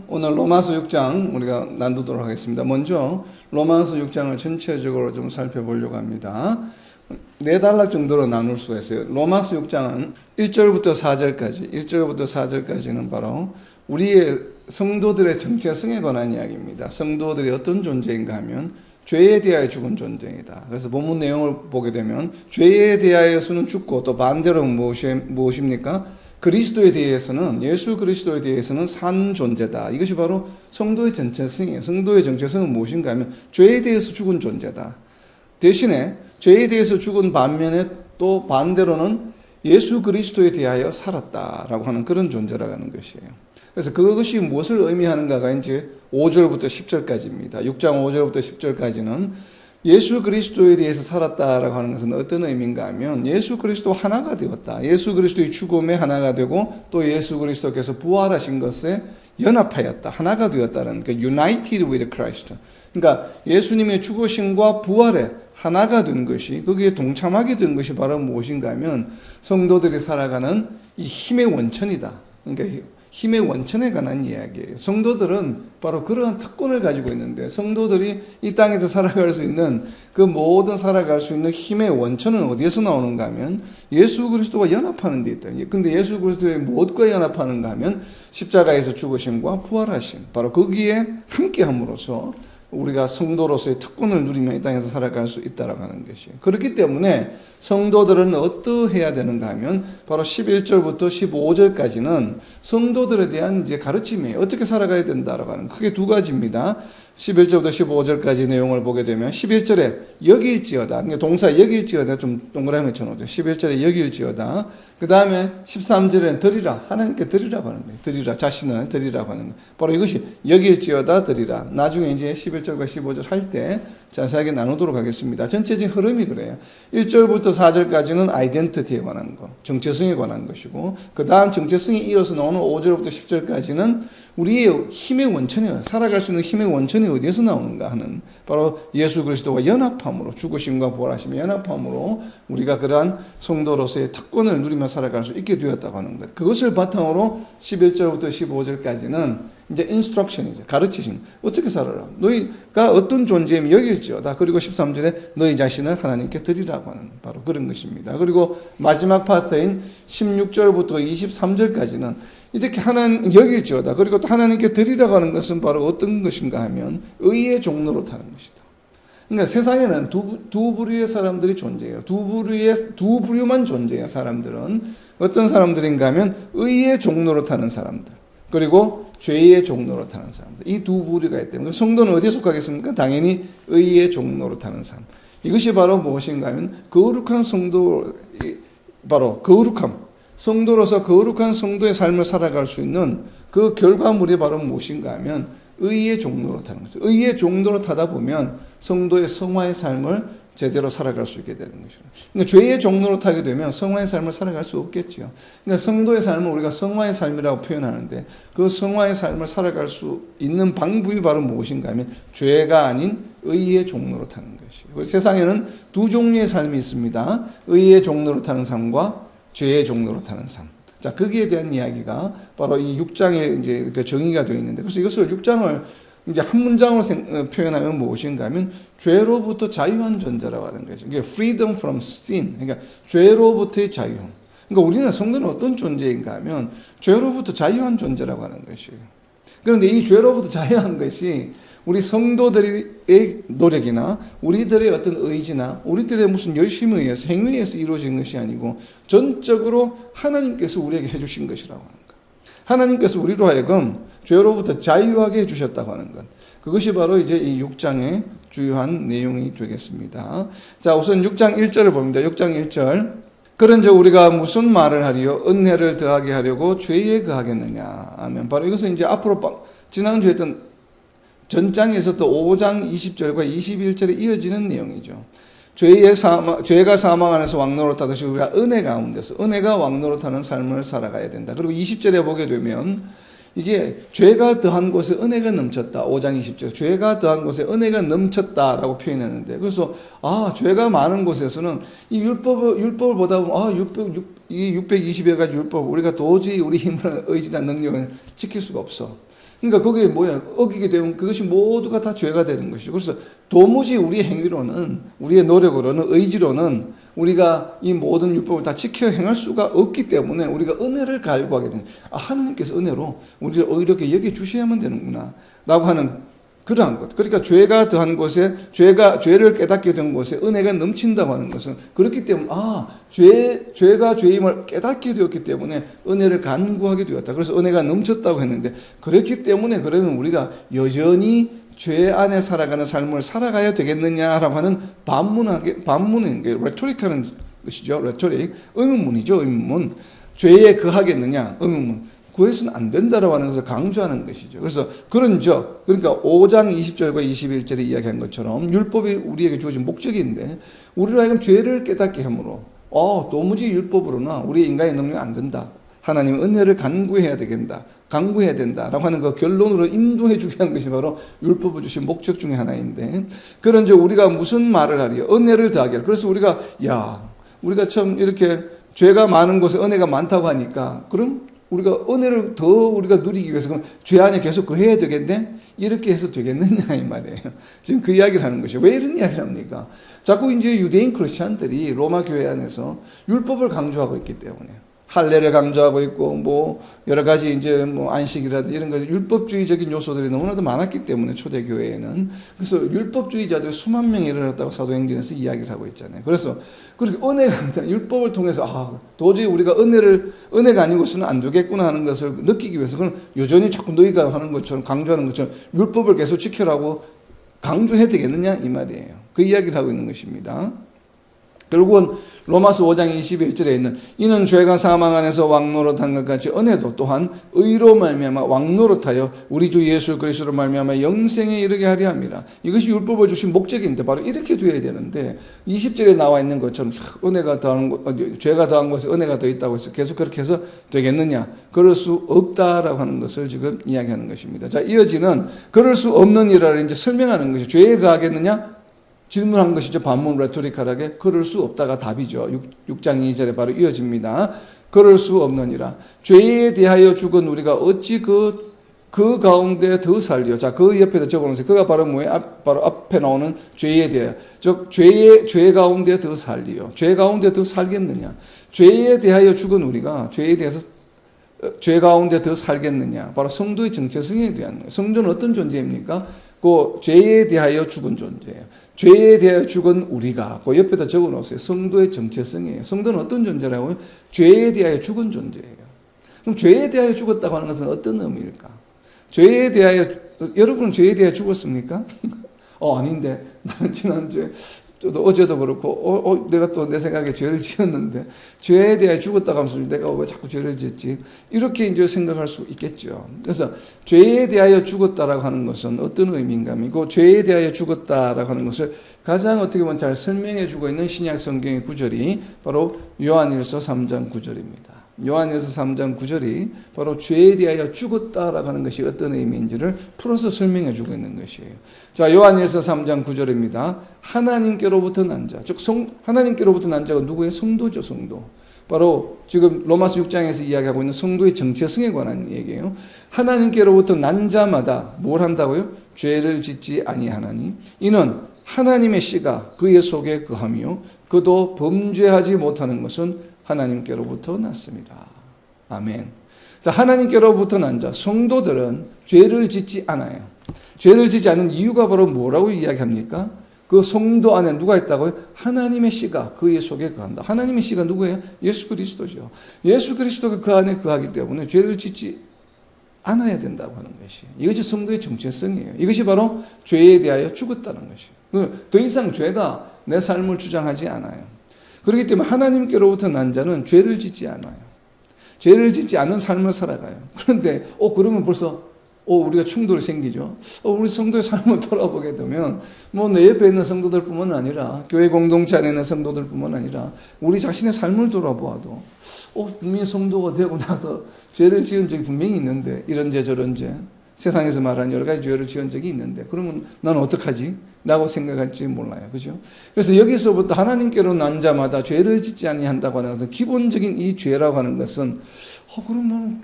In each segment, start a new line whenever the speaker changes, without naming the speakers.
오늘 로마서 6장 우리가 나누도록 하겠습니다. 먼저 로마서 6장을 전체적으로 좀 살펴보려고 합니다. 네 단락 정도로 나눌 수가 있어요. 로마서 6장은 1절부터 4절까지는 바로 우리의 성도들의 정체성에 관한 이야기입니다. 성도들이 어떤 존재인가 하면 죄에 대하여 죽은 존재이다. 그래서 본문 내용을 보게 되면 죄에 대하여서는 죽고 또 반대로 무엇입니까? 그리스도에 대해서는, 예수 그리스도에 대해서는 산 존재다. 이것이 바로 성도의 정체성이에요. 성도의 정체성은 무엇인가 하면 죄에 대해서 죽은 존재다. 대신에 죄에 대해서 죽은 반면에 또 반대로는 예수 그리스도에 대하여 살았다라고 하는 그런 존재라고 하는 것이에요. 그래서 그것이 무엇을 의미하는가가 이제 5절부터 10절까지입니다. 6장 5절부터 10절까지는 예수 그리스도에 대해서 살았다라고 하는 것은 어떤 의미인가 하면 예수 그리스도 하나가 되었다. 예수 그리스도의 죽음에 하나가 되고 또 예수 그리스도께서 부활하신 것에 연합하였다. 하나가 되었다는 그 united with Christ. 그러니까 예수님의 죽으심과 부활에 하나가 된 것이, 거기에 동참하게 된 것이 바로 무엇인가 하면 성도들이 살아가는 이 힘의 원천이다. 그러니까 힘의 원천에 관한 이야기예요. 성도들은 바로 그런 특권을 가지고 있는데, 성도들이 이 땅에서 살아갈 수 있는 그 모든 살아갈 수 있는 힘의 원천은 어디에서 나오는가 하면 예수 그리스도와 연합하는 데 있다. 근데 예수 그리스도의 무엇과 연합하는가 하면 십자가에서 죽으심과 부활하심, 바로 거기에 함께함으로써 우리가 성도로서의 특권을 누리며 이 땅에서 살아갈 수 있다라고 하는 것이에요. 그렇기 때문에 성도들은 어떠해야 되는가 하면 바로 11절부터 15절까지는 성도들에 대한 이제 가르침이에요. 어떻게 살아가야 된다라고 하는, 크게 두 가지입니다. 11절부터 15절까지 내용을 보게 되면 11절에 여길지어다. 그러니까 동사 여길지어다 좀 동그라미 쳐놓죠. 11절에 여길지어다. 그 다음에 13절에는 드리라. 하나님께 드리라고 하는 거예요. 드리라. 자신을 드리라고 하는 거예요. 바로 이것이 여길지어다 드리라. 나중에 이제 11절과 15절 할 때 자세하게 나누도록 하겠습니다. 전체적인 흐름이 그래요. 1절부터 4절까지는 아이덴티티에 관한 거, 정체성에 관한 것이고, 그 다음 정체성이 이어서 나오는 5절부터 10절까지는 우리의 힘의 원천이에요. 살아갈 수 있는 힘의 원천이 어디에서 나오는가 하는, 바로 예수 그리스도와 연합함으로, 죽으심과 부활하심의 연합함으로 우리가 그러한 성도로서의 특권을 누리며 살아갈 수 있게 되었다고 하는 것. 그것을 바탕으로 11절부터 15절까지는 이제 인스트럭션이죠. 가르치심. 어떻게 살아라. 너희가 어떤 존재이면 여길지어다. 그리고 13절에 너희 자신을 하나님께 드리라고 하는 바로 그런 것입니다. 그리고 마지막 파트인 16절부터 23절까지는 이렇게 하나님 여길지어다. 그리고 또 하나님께 드리라고 하는 것은 바로 어떤 것인가 하면 의의 종로로 타는 것이다. 그러니까 세상에는 두 부류의 사람들이 존재해요. 두 부류만 존재해요. 사람들은 어떤 사람들인가 하면 의의 종로로 타는 사람들, 그리고 죄의 종로로 타는 사람들, 이 두 부류가 있기 때문에 성도는 어디에 속하겠습니까? 당연히 의의 종로로 타는 사람. 이것이 바로 무엇인가 하면 거룩한 성도, 바로 거룩함, 성도로서 거룩한 성도의 삶을 살아갈 수 있는 그 결과물이 바로 무엇인가 하면 의의 종로로 타는 거죠. 의의 종로로 타다 보면 성도의 성화의 삶을 제대로 살아갈 수 있게 되는 것이죠. 그러니까 죄의 종로로 타게 되면 성화의 삶을 살아갈 수 없겠죠. 그러니까 성도의 삶을 우리가 성화의 삶이라고 표현하는데, 그 성화의 삶을 살아갈 수 있는 방법이 바로 무엇인가 하면 죄가 아닌 의의 종로로 타는 것이에요. 세상에는 두 종류의 삶이 있습니다. 의의 종로로 타는 삶과 죄의 종로로 타는 삶. 자, 거기에 대한 이야기가 바로 이 6장에 이제 이렇게 정의가 되어 있는데, 그래서 이것을 6장을 이제 한 문장으로 표현하면 무엇인가 하면 죄로부터 자유한 존재라고 하는 거죠. 이게 freedom from sin. 그러니까 죄로부터의 자유. 그러니까 우리는 성도는 어떤 존재인가 하면 죄로부터 자유한 존재라고 하는 것이에요. 그런데 이 죄로부터 자유한 것이 우리 성도들의 노력이나 우리들의 어떤 의지나 우리들의 무슨 열심에 의해서, 행위에 의해서 이루어진 것이 아니고 전적으로 하나님께서 우리에게 해주신 것이라고 하는 것. 하나님께서 우리로 하여금 죄로부터 자유하게 해주셨다고 하는 것. 그것이 바로 이제 이 6장의 주요한 내용이 되겠습니다. 자, 우선 6장 1절을 봅니다. 6장 1절. 그런즉 우리가 무슨 말을 하리요? 은혜를 더하게 하려고 죄에 거하겠느냐 하면, 바로 이것은 이제 앞으로 지난주에 했던 전장에서 또 5장 20절과 21절에 이어지는 내용이죠. 죄가 사망 안에서 왕노릇하듯이 우리가 은혜 가운데서, 은혜가 왕노릇하는 삶을 살아가야 된다. 그리고 20절에 보게 되면 이게 죄가 더한 곳에 은혜가 넘쳤다. 5장 20절. 죄가 더한 곳에 은혜가 넘쳤다라고 표현했는데, 그래서 죄가 많은 곳에서는 이 율법을 보다 보면 이 620여 가지 율법, 우리가 도저히 우리 힘을 의지나 능력을 지킬 수가 없어. 그러니까 그게 뭐야? 어기게 되면 그것이 모두가 다 죄가 되는 것이죠. 그래서 도무지 우리의 행위로는, 우리의 노력으로는, 의지로는 우리가 이 모든 율법을 다 지켜 행할 수가 없기 때문에 우리가 은혜를 갈구하게 되는, 하나님께서 은혜로 우리를 이렇게 여겨주셔야만 되는구나 라고 하는 그러한 것. 그러니까 죄가 더한 곳에, 죄를 깨닫게 된 곳에 은혜가 넘친다고 하는 것은 그렇기 때문에, 죄가 죄임을 깨닫게 되었기 때문에 은혜를 간구하게 되었다. 그래서 은혜가 넘쳤다고 했는데, 그렇기 때문에 그러면 우리가 여전히 죄 안에 살아가는 삶을 살아가야 되겠느냐라고 하는 반문인 게 레토릭하는 것이죠. 레토릭. 의문문이죠. 의문문. 죄에 거하겠느냐. 의문문. 구해서는 안 된다라고 하는 것을 강조하는 것이죠. 그래서 그런 그러니까 5장 20절과 21절에 이야기한 것처럼 율법이 우리에게 주어진 목적인데, 우리로 하여금 죄를 깨닫게 함으로 도무지 율법으로나 우리 인간의 능력이 안 된다. 하나님의 은혜를 간구해야 된다라고 하는 그 결론으로 인도해 주게 한 것이 바로 율법을 주신 목적 중에 하나인데, 그런 우리가 무슨 말을 하리요? 은혜를 더하게 하라. 그래서 우리가 참 이렇게 죄가 많은 곳에 은혜가 많다고 하니까, 그럼 우리가 은혜를 더 우리가 누리기 위해서 그럼 죄 안에 계속 거해야 되겠네? 이렇게 해서 되겠느냐 이 말이에요. 지금 그 이야기를 하는 것이죠. 왜 이런 이야기를 합니까? 자꾸 이제 유대인 크리스천들이 로마 교회 안에서 율법을 강조하고 있기 때문에, 할례를 강조하고 있고 여러 가지 이제 안식이라든지 이런 거 율법주의적인 요소들이 너무나도 많았기 때문에 초대 교회에는, 그래서 율법주의자들이 수만 명이 일어났다고 사도행전에서 이야기를 하고 있잖아요. 그래서 그렇게 은혜가 율법을 통해서 도저히 우리가 은혜가 아니고서는 안 되겠구나 하는 것을 느끼기 위해서, 그럼 여전히 자꾸 너희가 하는 것처럼 강조하는 것처럼 율법을 계속 지켜라고 강조해야 되겠느냐 이 말이에요. 그 이야기를 하고 있는 것입니다. 결국은 로마서 5장 21절에 있는 이는 죄가 사망 안에서 왕노릇한 것 같이 은혜도 또한 의로 말미암아 왕노릇하여 우리 주 예수 그리스도로 말미암아 영생에 이르게 하려 함이라. 이것이 율법을 주신 목적인데 바로 이렇게 되어야 되는데, 20절에 나와 있는 것처럼 죄가 더한 곳에 은혜가 더 있다고 해서 계속 그렇게 해서 되겠느냐? 그럴 수 없다라고 하는 것을 지금 이야기하는 것입니다. 자, 이어지는 그럴 수 없는 일을 이제 설명하는 것이, 죄에 거하겠느냐? 질문한 것이죠. 반문 레토리컬하게. 그럴 수 없다가 답이죠. 6장 2절에 바로 이어집니다. 그럴 수 없느니라. 죄에 대하여 죽은 우리가 어찌 그 가운데 더 살리요. 자, 그 옆에다 적어놓으세요. 그가 바로 뭐예요? 바로 앞에 나오는 죄에 대하여. 즉, 죄 가운데 더 살리요. 죄 가운데 더 살겠느냐. 죄에 대하여 죽은 우리가 죄 가운데 더 살겠느냐. 바로 성도의 정체성에 대한 거예요. 성도는 어떤 존재입니까? 그 죄에 대하여 죽은 존재예요. 죄에 대하여 죽은 우리가, 그 옆에다 적어 놓으세요. 성도의 정체성이에요. 성도는 어떤 존재라고요? 죄에 대하여 죽은 존재예요. 그럼 죄에 대하여 죽었다고 하는 것은 어떤 의미일까? 여러분은 죄에 대하여 죽었습니까? 아닌데, 나는 지난주에, 어제도 그렇고, 내가 또 내 생각에 죄를 지었는데, 죄에 대하여 죽었다고 하면서 내가 왜 자꾸 죄를 지었지? 이렇게 이제 생각할 수 있겠죠. 그래서 죄에 대하여 죽었다라고 하는 것은 어떤 의미인가 하면, 그 죄에 대하여 죽었다라고 하는 것을 가장 어떻게 보면 잘 설명해 주고 있는 신약 성경의 구절이 바로 요한일서 3장 9절입니다. 요한일서 3장 9절이 바로 죄에 대하여 죽었다라고 하는 것이 어떤 의미인지를 풀어서 설명해 주고 있는 것이에요. 자, 요한일서 3장 9절입니다. 하나님께로부터 난 자, 즉 하나님께로부터 난 자가 누구예요? 성도죠, 성도. 바로 지금 로마서 6장에서 이야기하고 있는 성도의 정체성에 관한 얘기예요. 하나님께로부터 난 자마다 뭘 한다고요? 죄를 짓지 아니하나니 이는 하나님의 씨가 그의 속에 거하며 그도 범죄하지 못하는 것은 하나님께로부터 났습니다. 아멘. 자, 하나님께로부터 난 자, 성도들은 죄를 짓지 않아요. 죄를 짓지 않는 이유가 바로 뭐라고 이야기합니까? 그 성도 안에 누가 있다고요? 하나님의 씨가 그의 속에 거한다. 하나님의 씨가 누구예요? 예수 그리스도죠. 예수 그리스도가 그 안에 거하기 때문에 죄를 짓지 않아야 된다고 하는 것이, 이것이 성도의 정체성이에요. 이것이 바로 죄에 대하여 죽었다는 것이에요. 더 이상 죄가 내 삶을 주장하지 않아요. 그렇기 때문에 하나님께로부터 난 자는 죄를 짓지 않아요. 죄를 짓지 않는 삶을 살아가요. 그런데 그러면 벌써 우리가 충돌이 생기죠. 우리 성도의 삶을 돌아보게 되면 내 옆에 있는 성도들뿐만 아니라 교회 공동체 안에 있는 성도들뿐만 아니라 우리 자신의 삶을 돌아보아도 분명히 성도가 되고 나서 죄를 지은 적이 분명히 있는데, 이런 죄 저런 죄, 세상에서 말하는 여러 가지 죄를 지은 적이 있는데, 그러면 나는 어떡하지? 라고 생각할지 몰라요. 그죠? 그래서 여기서부터 하나님께로 난 자마다 죄를 짓지 아니한다고 하는 것은, 기본적인 이 죄라고 하는 것은 그럼 나는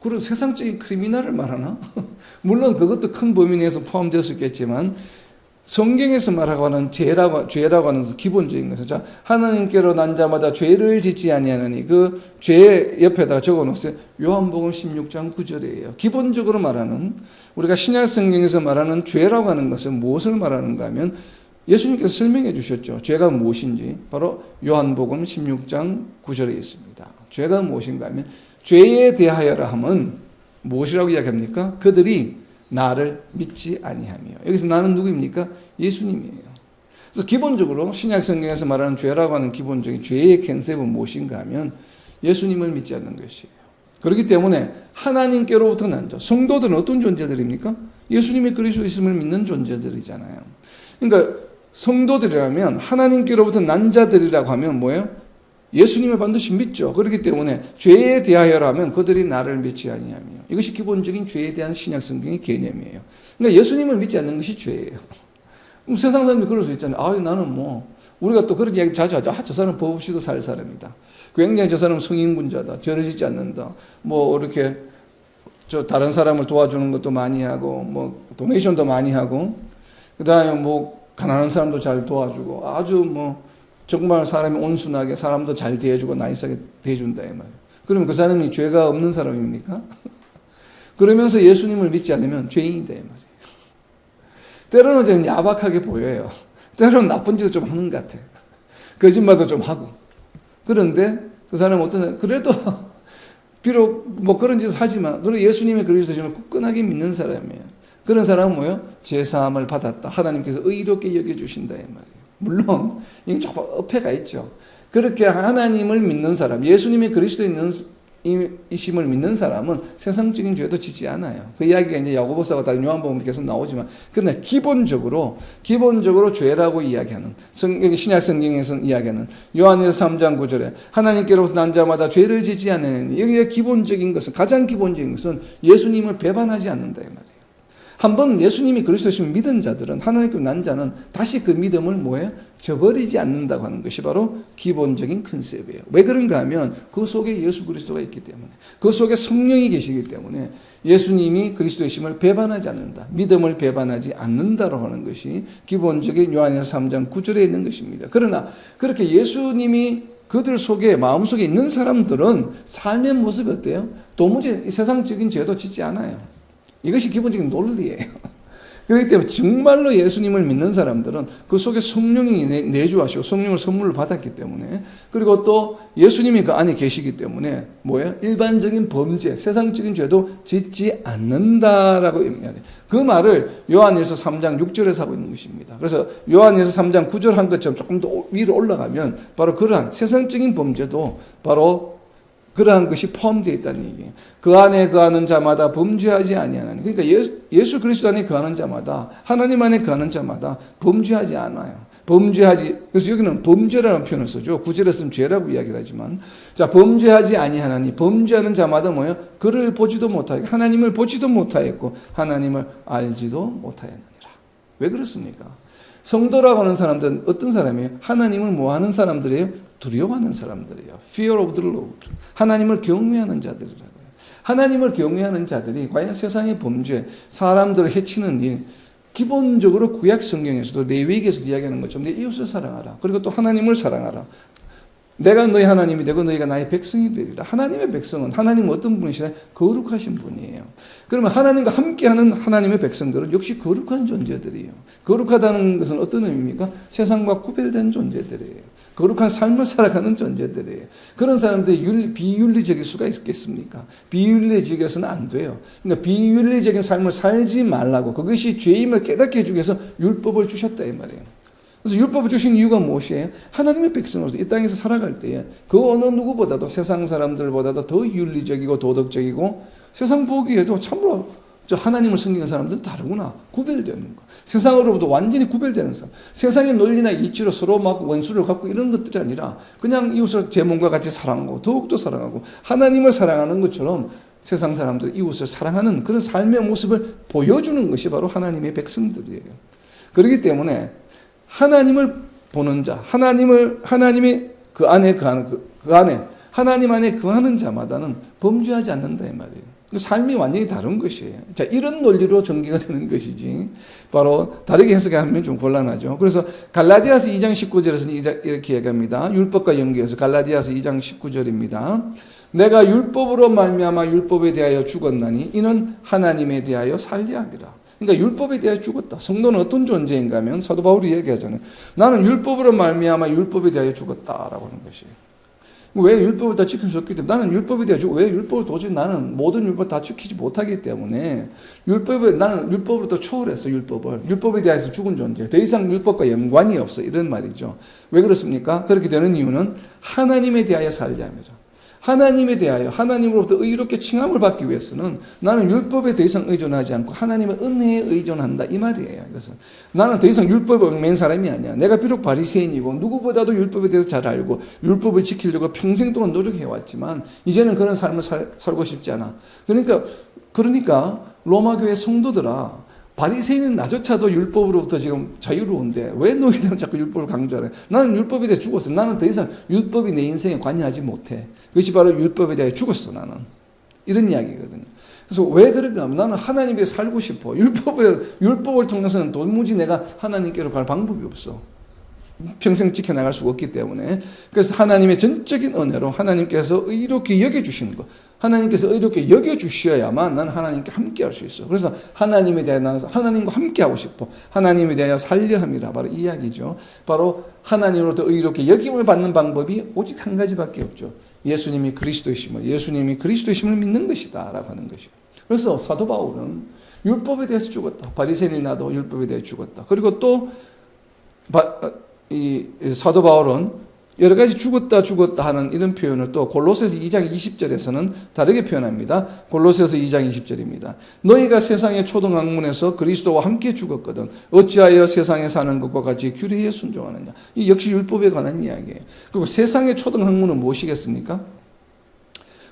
그런 세상적인 크리미널을 말하나? 물론 그것도 큰 범위 내에서 포함될 수 있겠지만 성경에서 말하고 하는 죄라고 하는 기본적인 것은 자, 하나님께로 난 자마다 죄를 짓지 아니하느니 그 죄 옆에다 적어놓으세요. 요한복음 16장 9절이에요. 기본적으로 말하는 우리가 신약 성경에서 말하는 죄라고 하는 것은 무엇을 말하는가 하면 예수님께서 설명해 주셨죠. 죄가 무엇인지 바로 요한복음 16장 9절에 있습니다. 죄가 무엇인가 하면 죄에 대하여라 함은 무엇이라고 이야기합니까? 그들이 나를 믿지 아니하며. 여기서 나는 누구입니까? 예수님이에요. 그래서 기본적으로 신약 성경에서 말하는 죄라고 하는 기본적인 죄의 컨셉은 무엇인가 하면 예수님을 믿지 않는 것이에요. 그렇기 때문에 하나님께로부터 난 자, 성도들은 어떤 존재들입니까? 예수님의 그리스도 있음을 믿는 존재들이잖아요. 그러니까 성도들이라면 하나님께로부터 난 자들이라고 하면 뭐예요? 예수님을 반드시 믿죠. 그렇기 때문에 죄에 대하여라 하면 그들이 나를 믿지 아니하며. 이것이 기본적인 죄에 대한 신약 성경의 개념이에요. 그러니까 예수님을 믿지 않는 것이 죄예요. 그럼 세상 사람들이 그럴 수 있잖아요. 아, 나는 뭐 우리가 또 그런 이야기 자주 하죠. 아, 저 사람은 법 없이도 살 사람이다. 굉장히 저 사람은 성인군자다. 죄를 짓지 않는다. 뭐 이렇게 저 다른 사람을 도와주는 것도 많이 하고 뭐 도네이션도 많이 하고 그다음에 뭐 가난한 사람도 잘 도와주고 아주 뭐 정말 사람이 온순하게 사람도 잘 대해주고 나이스하게 대해준다 이 말이에요. 그러면 그 사람이 죄가 없는 사람입니까? 그러면서 예수님을 믿지 않으면 죄인이다 이 말이에요. 때로는 좀 야박하게 보여요. 때로는 나쁜 짓도 좀 하는 것 같아. 거짓말도 좀 하고. 그런데 그 사람은 어떤 사람, 그래도 비록 뭐 그런 짓을 하지만 그래도 예수님의 그리스도심을 굳건하게 믿는 사람이에요. 그런 사람은 뭐예요? 죄사함을 받았다. 하나님께서 의롭게 여겨주신다 이 말이에요. 물론 이게 조금 어폐가 있죠. 그렇게 하나님을 믿는 사람, 예수님이 그리스도이심을 믿는 사람은 세상적인 죄도 지지 않아요. 그 이야기가 이제 야고보서와 다른 요한복음도 계속 나오지만, 그러나 기본적으로 죄라고 이야기하는 여기 신약 성경에서 이야기하는 요한일서 3장 9절에 하나님께로부터 난 자마다 죄를 지지 않으니, 여기에 기본적인 것은 가장 기본적인 것은 예수님을 배반하지 않는다 이 말이에요. 한번 예수님이 그리스도심을 믿은 자들은 하나님께 난 자는 다시 그 믿음을 뭐예요? 저버리지 않는다고 하는 것이 바로 기본적인 컨셉이에요. 왜 그런가 하면 그 속에 예수 그리스도가 있기 때문에, 그 속에 성령이 계시기 때문에 예수님이 그리스도의심을 배반하지 않는다. 믿음을 배반하지 않는다라고 하는 것이 기본적인 요한일서 3장 9절에 있는 것입니다. 그러나 그렇게 예수님이 그들 속에 마음속에 있는 사람들은 삶의 모습이 어때요? 도무지 세상적인 죄도 짓지 않아요. 이것이 기본적인 논리예요. 그렇기 때문에 정말로 예수님을 믿는 사람들은 그 속에 성령이 내주하시고 성령을 선물을 받았기 때문에, 그리고 또 예수님이 그 안에 계시기 때문에 뭐예요? 일반적인 범죄, 세상적인 죄도 짓지 않는다라고 의미하네요. 그 말을 요한일서 3장 6절에서 하고 있는 것입니다. 그래서 요한일서 3장 9절 한 것처럼 조금 더 위로 올라가면 바로 그러한 세상적인 범죄도 바로 그러한 것이 포함되어 있다는 얘기예요. 그 안에 거하는 자마다 범죄하지 아니하나니. 그러니까 예수 그리스도 안에 거하는 자마다, 하나님 안에 거하는 자마다 범죄하지 않아요. 그래서 여기는 범죄라는 표현을 쓰죠. 구절에 쓰면 죄라고 이야기를 하지만, 자, 범죄하지 아니하나니, 범죄하는 자마다 뭐예요? 그를 보지도 못하고, 하나님을 보지도 못하였고, 하나님을 알지도 못하였느니라. 왜 그렇습니까? 성도라고 하는 사람들은 어떤 사람이에요? 하나님을 뭐 하는 사람들이에요? 두려워하는 사람들이에요. Fear of the Lord. 하나님을 경외하는 자들이라고요. 하나님을 경외하는 자들이 과연 세상의 범죄, 사람들을 해치는 일, 기본적으로 구약 성경에서도 레위기에서도 이야기하는 것처럼 내 이웃을 사랑하라. 그리고 또 하나님을 사랑하라. 내가 너희 하나님이 되고 너희가 나의 백성이 되리라. 하나님의 백성은 하나님은 어떤 분이시냐? 거룩하신 분이에요. 그러면 하나님과 함께하는 하나님의 백성들은 역시 거룩한 존재들이에요. 거룩하다는 것은 어떤 의미입니까? 세상과 구별된 존재들이에요. 거룩한 삶을 살아가는 존재들이에요. 그런 사람들이 비윤리적일 수가 있겠습니까? 비윤리적이어서는 안 돼요. 그러니까 비윤리적인 삶을 살지 말라고, 그것이 죄임을 깨닫게 해주기 위해서 율법을 주셨다 이 말이에요. 그래서 율법을 주신 이유가 무엇이에요? 하나님의 백성으로서 이 땅에서 살아갈 때에 그 어느 누구보다도 세상 사람들보다도 더 윤리적이고 도덕적이고 세상 보기에도 참으로 저 하나님을 섬기는 사람들은 다르구나, 구별되는 거. 세상으로부터 완전히 구별되는 사람. 세상의 논리나 이치로 서로 막 원수를 갖고 이런 것들이 아니라 그냥 이웃을 제 몸과 같이 사랑하고 더욱더 사랑하고 하나님을 사랑하는 것처럼 세상 사람들 이웃을 사랑하는 그런 삶의 모습을 보여주는 것이 바로 하나님의 백성들이에요. 그렇기 때문에 하나님을 보는 자, 하나님이 그 안에 거하는 그 안에 하나님 안에 거하는 자마다는 범죄하지 않는다 이 말이에요. 삶이 완전히 다른 것이에요. 자, 이런 논리로 전개가 되는 것이지. 바로 다르게 해석하면 좀 곤란하죠. 그래서 갈라디아서 2장 19절에서는 이렇게 얘기합니다. 율법과 연계해서 갈라디아서 2장 19절입니다. 내가 율법으로 말미암아 율법에 대하여 죽었나니 이는 하나님에 대하여 살려 함이라. 그러니까 율법에 대하여 죽었다. 성도는 어떤 존재인가 하면 사도 바울이 얘기하잖아요. 나는 율법으로 말미암아 율법에 대하여 죽었다라고 하는 것이에요. 왜 율법을 다 지킬 수 없기 때문에 나는 율법에 대해 왜 율법을 도저히 나는 모든 율법 다 지키지 못하기 때문에 나는 율법으로부터 초월했어. 율법에 대해서 죽은 존재, 더 이상 율법과 연관이 없어, 이런 말이죠. 왜 그렇습니까? 그렇게 되는 이유는 하나님에 대하여 살려 함이라. 하나님에 대하여 하나님으로부터 의롭게 칭함을 받기 위해서는 나는 율법에 더 이상 의존하지 않고 하나님의 은혜에 의존한다, 이 말이에요. 그래서 나는 더 이상 율법에 얽매인 사람이 아니야. 내가 비록 바리새인이고 누구보다도 율법에 대해서 잘 알고 율법을 지키려고 평생 동안 노력해왔지만 이제는 그런 삶을 살고 싶지 않아. 그러니까 로마 교회 성도들아, 바리새인은 나조차도 율법으로부터 지금 자유로운데 왜 너희들은 자꾸 율법을 강조하래? 나는 율법에 대해 죽었어. 나는 더 이상 율법이 내 인생에 관여하지 못해. 그것이 바로 율법에 대해 죽었어, 나는. 이런 이야기거든요. 그래서 왜 그런가 하면 나는 하나님께 살고 싶어. 율법을 통해서는 도무지 내가 하나님께로 갈 방법이 없어. 평생 지켜나갈 수가 없기 때문에. 그래서 하나님의 전적인 은혜로 하나님께서 의롭게 여겨주시는 것, 하나님께서 의롭게 여겨주셔야만 나는 하나님께 함께 할 수 있어. 그래서 하나님에 대해 나는 하나님과 함께 하고 싶어. 하나님에 대하여 살려함이라, 바로 이 이야기죠. 바로 하나님으로부터 의롭게 여김을 받는 방법이 오직 한 가지밖에 없죠. 예수님이 그리스도이심을 믿는 것이다 라고 하는 것이요. 그래서 사도 바울은 율법에 대해서 죽었다. 바리새인이 나도 율법에 대해 죽었다. 그리고 또 이 사도 바울은 여러 가지 죽었다 하는 이런 표현을 또 골로새서 2장 20절에서는 다르게 표현합니다. 골로새서 2장 20절입니다. 너희가 세상의 초등학문에서 그리스도와 함께 죽었거든 어찌하여 세상에 사는 것과 같이 규례에 순종하느냐. 이 역시 율법에 관한 이야기예요. 그리고 세상의 초등학문은 무엇이겠습니까?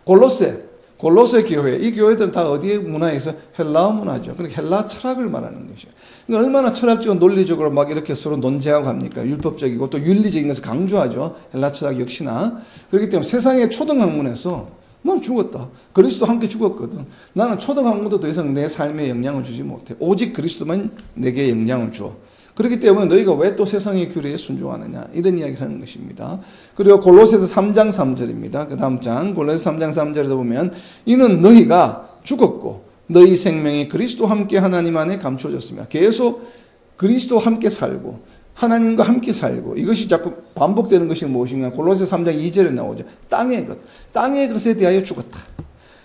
골로새 교회, 이 교회들은 다 어디의 문화에서 헬라어 문화죠. 그러니까 헬라 철학을 말하는 것이죠. 그러니까 얼마나 철학적으로 논리적으로 막 이렇게 서로 논쟁하고 합니까? 율법적이고 또 윤리적인 것을 강조하죠. 헬라 철학 역시나. 그렇기 때문에 세상의 초등학문에서 난 죽었다. 그리스도 함께 죽었거든. 나는 초등학문도 더 이상 내 삶에 영향을 주지 못해. 오직 그리스도만 내게 영향을 줘. 그렇기 때문에 너희가 왜 또 세상의 규례에 순종하느냐, 이런 이야기를 하는 것입니다. 그리고 골로새서 3장 3절입니다. 그 다음 장 골로새서 3장 3절에도 보면 이는 너희가 죽었고 너희 생명이 그리스도와 함께 하나님 안에 감춰졌으며, 계속 그리스도와 함께 살고 하나님과 함께 살고, 이것이 자꾸 반복되는 것이 무엇인가? 골로새서 3장 2절에 나오죠. 땅의 것에 대하여 죽었다.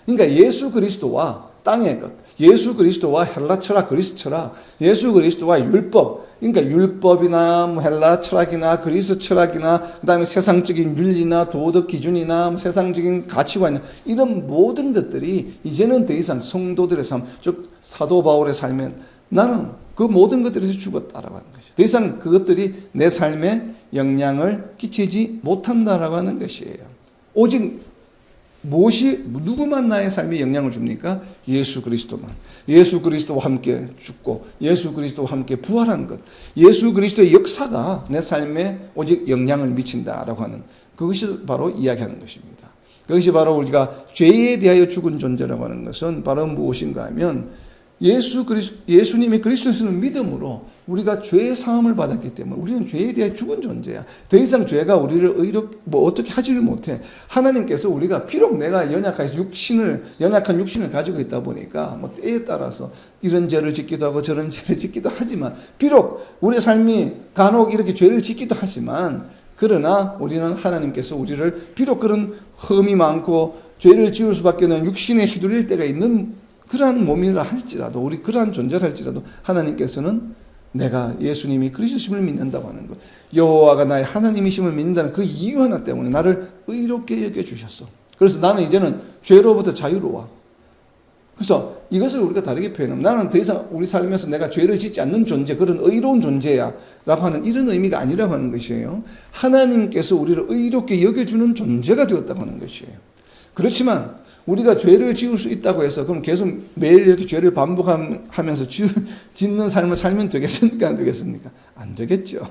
그러니까 예수 그리스도와 땅의 것, 예수 그리스도와 헬라 철학, 그리스 철학, 예수 그리스도와 율법, 그러니까 율법이나 헬라 철학이나 그리스 철학이나 그다음에 세상적인 윤리나 도덕 기준이나 세상적인 가치관, 이런 모든 것들이 이제는 더 이상 성도들의 삶, 즉 사도 바울의 삶에 나는 그 모든 것들에서 죽었다라고 하는 것이죠. 더 이상 그것들이 내 삶에 영향을 끼치지 못한다라고 하는 것이에요. 오직 누구만 나의 삶에 영향을 줍니까? 예수 그리스도만. 예수 그리스도와 함께 죽고 예수 그리스도와 함께 부활한 것, 예수 그리스도의 역사가 내 삶에 오직 영향을 미친다라고 하는, 그것이 바로 이야기하는 것입니다. 그것이 바로 우리가 죄에 대하여 죽은 존재라고 하는 것은 바로 무엇인가 하면 예수님이 그리스도를 믿음으로 우리가 죄의 사함을 받았기 때문에 우리는 죄에 대해 죽은 존재야. 더 이상 죄가 우리를 어떻게 하지를 못해. 하나님께서 우리가 비록 내가 연약한 육신을 가지고 있다 보니까 때에 따라서 이런 죄를 짓기도 하고 저런 죄를 짓기도 하지만, 비록 우리의 삶이 간혹 이렇게 죄를 짓기도 하지만, 그러나 우리는 하나님께서 우리를 비록 그런 흠이 많고 죄를 지을 수밖에 없는 육신에 휘둘릴 때가 있는 그러한 몸이라 할지라도, 우리 그러한 존재라 할지라도 하나님께서는 내가 예수님이 그리스도심을 믿는다고 하는 것, 여호와가 나의 하나님이심을 믿는다는 그 이유 하나 때문에 나를 의롭게 여겨주셨어. 그래서 나는 이제는 죄로부터 자유로워. 그래서 이것을 우리가 다르게 표현하면 나는 더 이상 우리 삶에서 내가 죄를 짓지 않는 존재, 그런 의로운 존재야 라고 하는 이런 의미가 아니라고 하는 것이에요. 하나님께서 우리를 의롭게 여겨주는 존재가 되었다고 하는 것이에요. 그렇지만 우리가 죄를 지을 수 있다고 해서 그럼 계속 매일 이렇게 죄를 반복하면서 짓는 삶을 살면 되겠습니까? 안 되겠습니까? 안 되겠죠.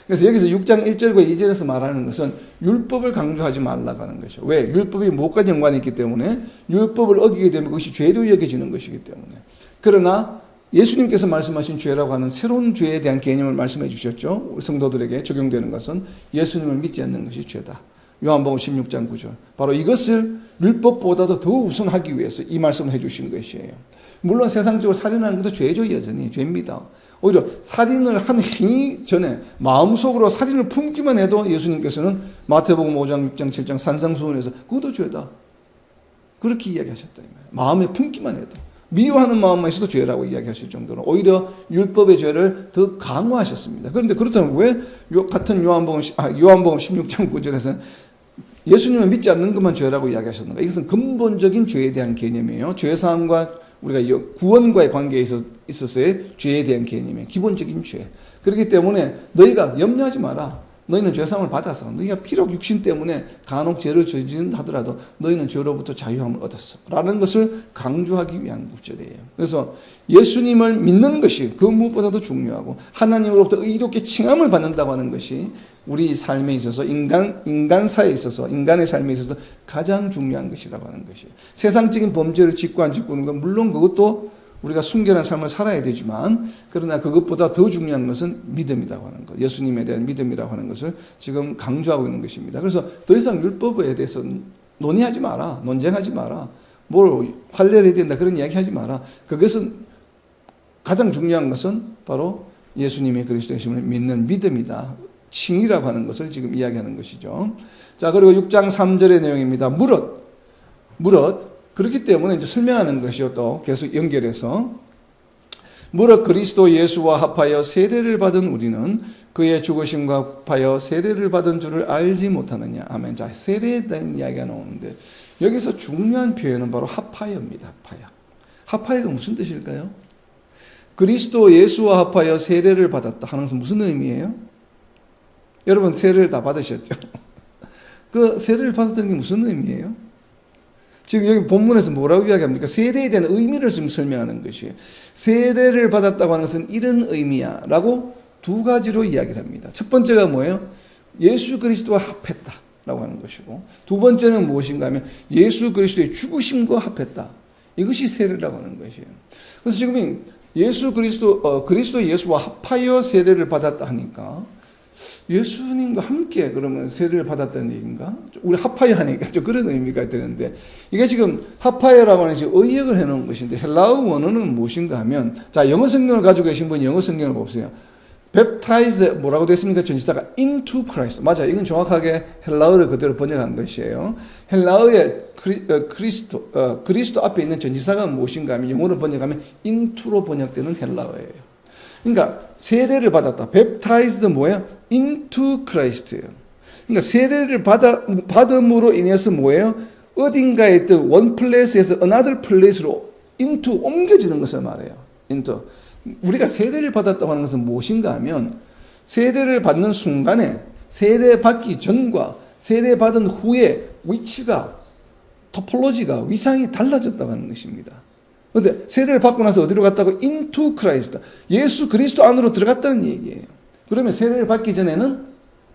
그래서 여기서 6장 1절과 2절에서 말하는 것은 율법을 강조하지 말라고 하는 것이죠. 왜? 율법이 무엇과 연관이 있기 때문에 율법을 어기게 되면 그것이 죄로 여겨지는 것이기 때문에. 그러나 예수님께서 말씀하신 죄라고 하는 새로운 죄에 대한 개념을 말씀해 주셨죠. 우리 성도들에게 적용되는 것은 예수님을 믿지 않는 것이 죄다. 요한복음 16장 9절. 바로 이것을 율법보다도 더 우선하기 위해서 이 말씀을 해주신 것이에요. 물론 세상적으로 살인하는 것도 죄죠. 여전히 죄입니다. 오히려 살인을 한 행위 전에 마음속으로 살인을 품기만 해도 예수님께서는 마태복음 5장 6장 7장 산상수훈에서 그것도 죄다. 그렇게 이야기하셨다. 마음에 품기만 해도. 미워하는 마음만 있어도 죄라고 이야기하실 정도로 오히려 율법의 죄를 더 강화하셨습니다. 그런데 그렇다면 왜 같은 요한복음 16장 9절에서는 예수님을 믿지 않는 것만 죄라고 이야기하셨는가? 이것은 근본적인 죄에 대한 개념이에요. 죄사함과 우리가 구원과의 관계에 있어서의 죄에 대한 개념이에요. 기본적인 죄. 그렇기 때문에 너희가 염려하지 마라. 너희는 죄사함을 받아서 너희가 비록 육신 때문에 간혹 죄를 저지른다 하더라도 너희는 죄로부터 자유함을 얻었어 라는 것을 강조하기 위한 구절이에요. 그래서 예수님을 믿는 것이 그 무엇보다도 중요하고 하나님으로부터 의롭게 칭함을 받는다고 하는 것이 우리 삶에 있어서 인간사에 있어서 인간의 삶에 있어서 가장 중요한 것이라고 하는 것이에요. 세상적인 범죄를 짓고 안 짓고는 건 물론 그것도 우리가 순결한 삶을 살아야 되지만 그러나 그것보다 더 중요한 것은 믿음이라고 하는 것. 예수님에 대한 믿음이라고 하는 것을 지금 강조하고 있는 것입니다. 그래서 더 이상 율법에 대해서 논의하지 마라. 논쟁하지 마라. 뭘 할례를 해야 된다 그런 이야기 하지 마라. 그것은 가장 중요한 것은 바로 예수님의 그리스도이심을 믿는 믿음이다. 칭이라고 하는 것을 지금 이야기하는 것이죠. 자, 그리고 6장 3절의 내용입니다. 무릇 그렇기 때문에 이제 설명하는 것이요. 또 계속 연결해서 무릇 그리스도 예수와 합하여 세례를 받은 우리는 그의 죽으심과 합하여 세례를 받은 줄을 알지 못하느냐. 아멘. 자, 세례에 대한 이야기가 나오는데 여기서 중요한 표현은 바로 합하여입니다. 합하여가 무슨 뜻일까요? 그리스도 예수와 합하여 세례를 받았다 하는 것은 무슨 의미예요? 여러분 세례를 다 받으셨죠? 그 세례를 받았다는 게 무슨 의미예요? 지금 여기 본문에서 뭐라고 이야기합니까? 세례에 대한 의미를 지금 설명하는 것이에요. 세례를 받았다고 하는 것은 이런 의미야 라고 두 가지로 이야기를 합니다. 첫 번째가 뭐예요? 예수 그리스도와 합했다라고 하는 것이고 두 번째는 무엇인가 하면 예수 그리스도의 죽으심과 합했다. 이것이 세례라고 하는 것이에요. 그래서 지금 그리스도 예수와 합하여 세례를 받았다 하니까 예수님과 함께 그러면 세례를 받았다는 얘기인가? 우리 합하여 하니까 좀 그런 의미가 되는데 이게 지금 합하여라고 하는 것이 의역을 해놓은 것인데 헬라어 원어는 무엇인가 하면 자 영어 성경을 가지고 계신 분이 영어 성경을 보세요. baptize 뭐라고 되어 있습니까? 전치사가 into Christ. 맞아요. 이건 정확하게 헬라어를 그대로 번역한 것이에요. 헬라어의 그리스도 앞에 있는 전치사가 무엇인가 하면 영어로 번역하면 into로 번역되는 헬라어예요. 그러니까 세례를 받았다. baptized 뭐예요? into Christ예요. 그러니까 세례를 받음으로 인해서 뭐예요? 어딘가에 있던 one place에서 another place로 into 옮겨지는 것을 말해요. into. 우리가 세례를 받았다고 하는 것은 무엇인가 하면 세례를 받는 순간에 세례 받기 전과 세례 받은 후에 위치가 토폴로지가 위상이 달라졌다고 하는 것입니다. 그런데 세례를 받고 나서 어디로 갔다고? into Christ. 예수 그리스도 안으로 들어갔다는 얘기예요. 그러면 세례를 받기 전에는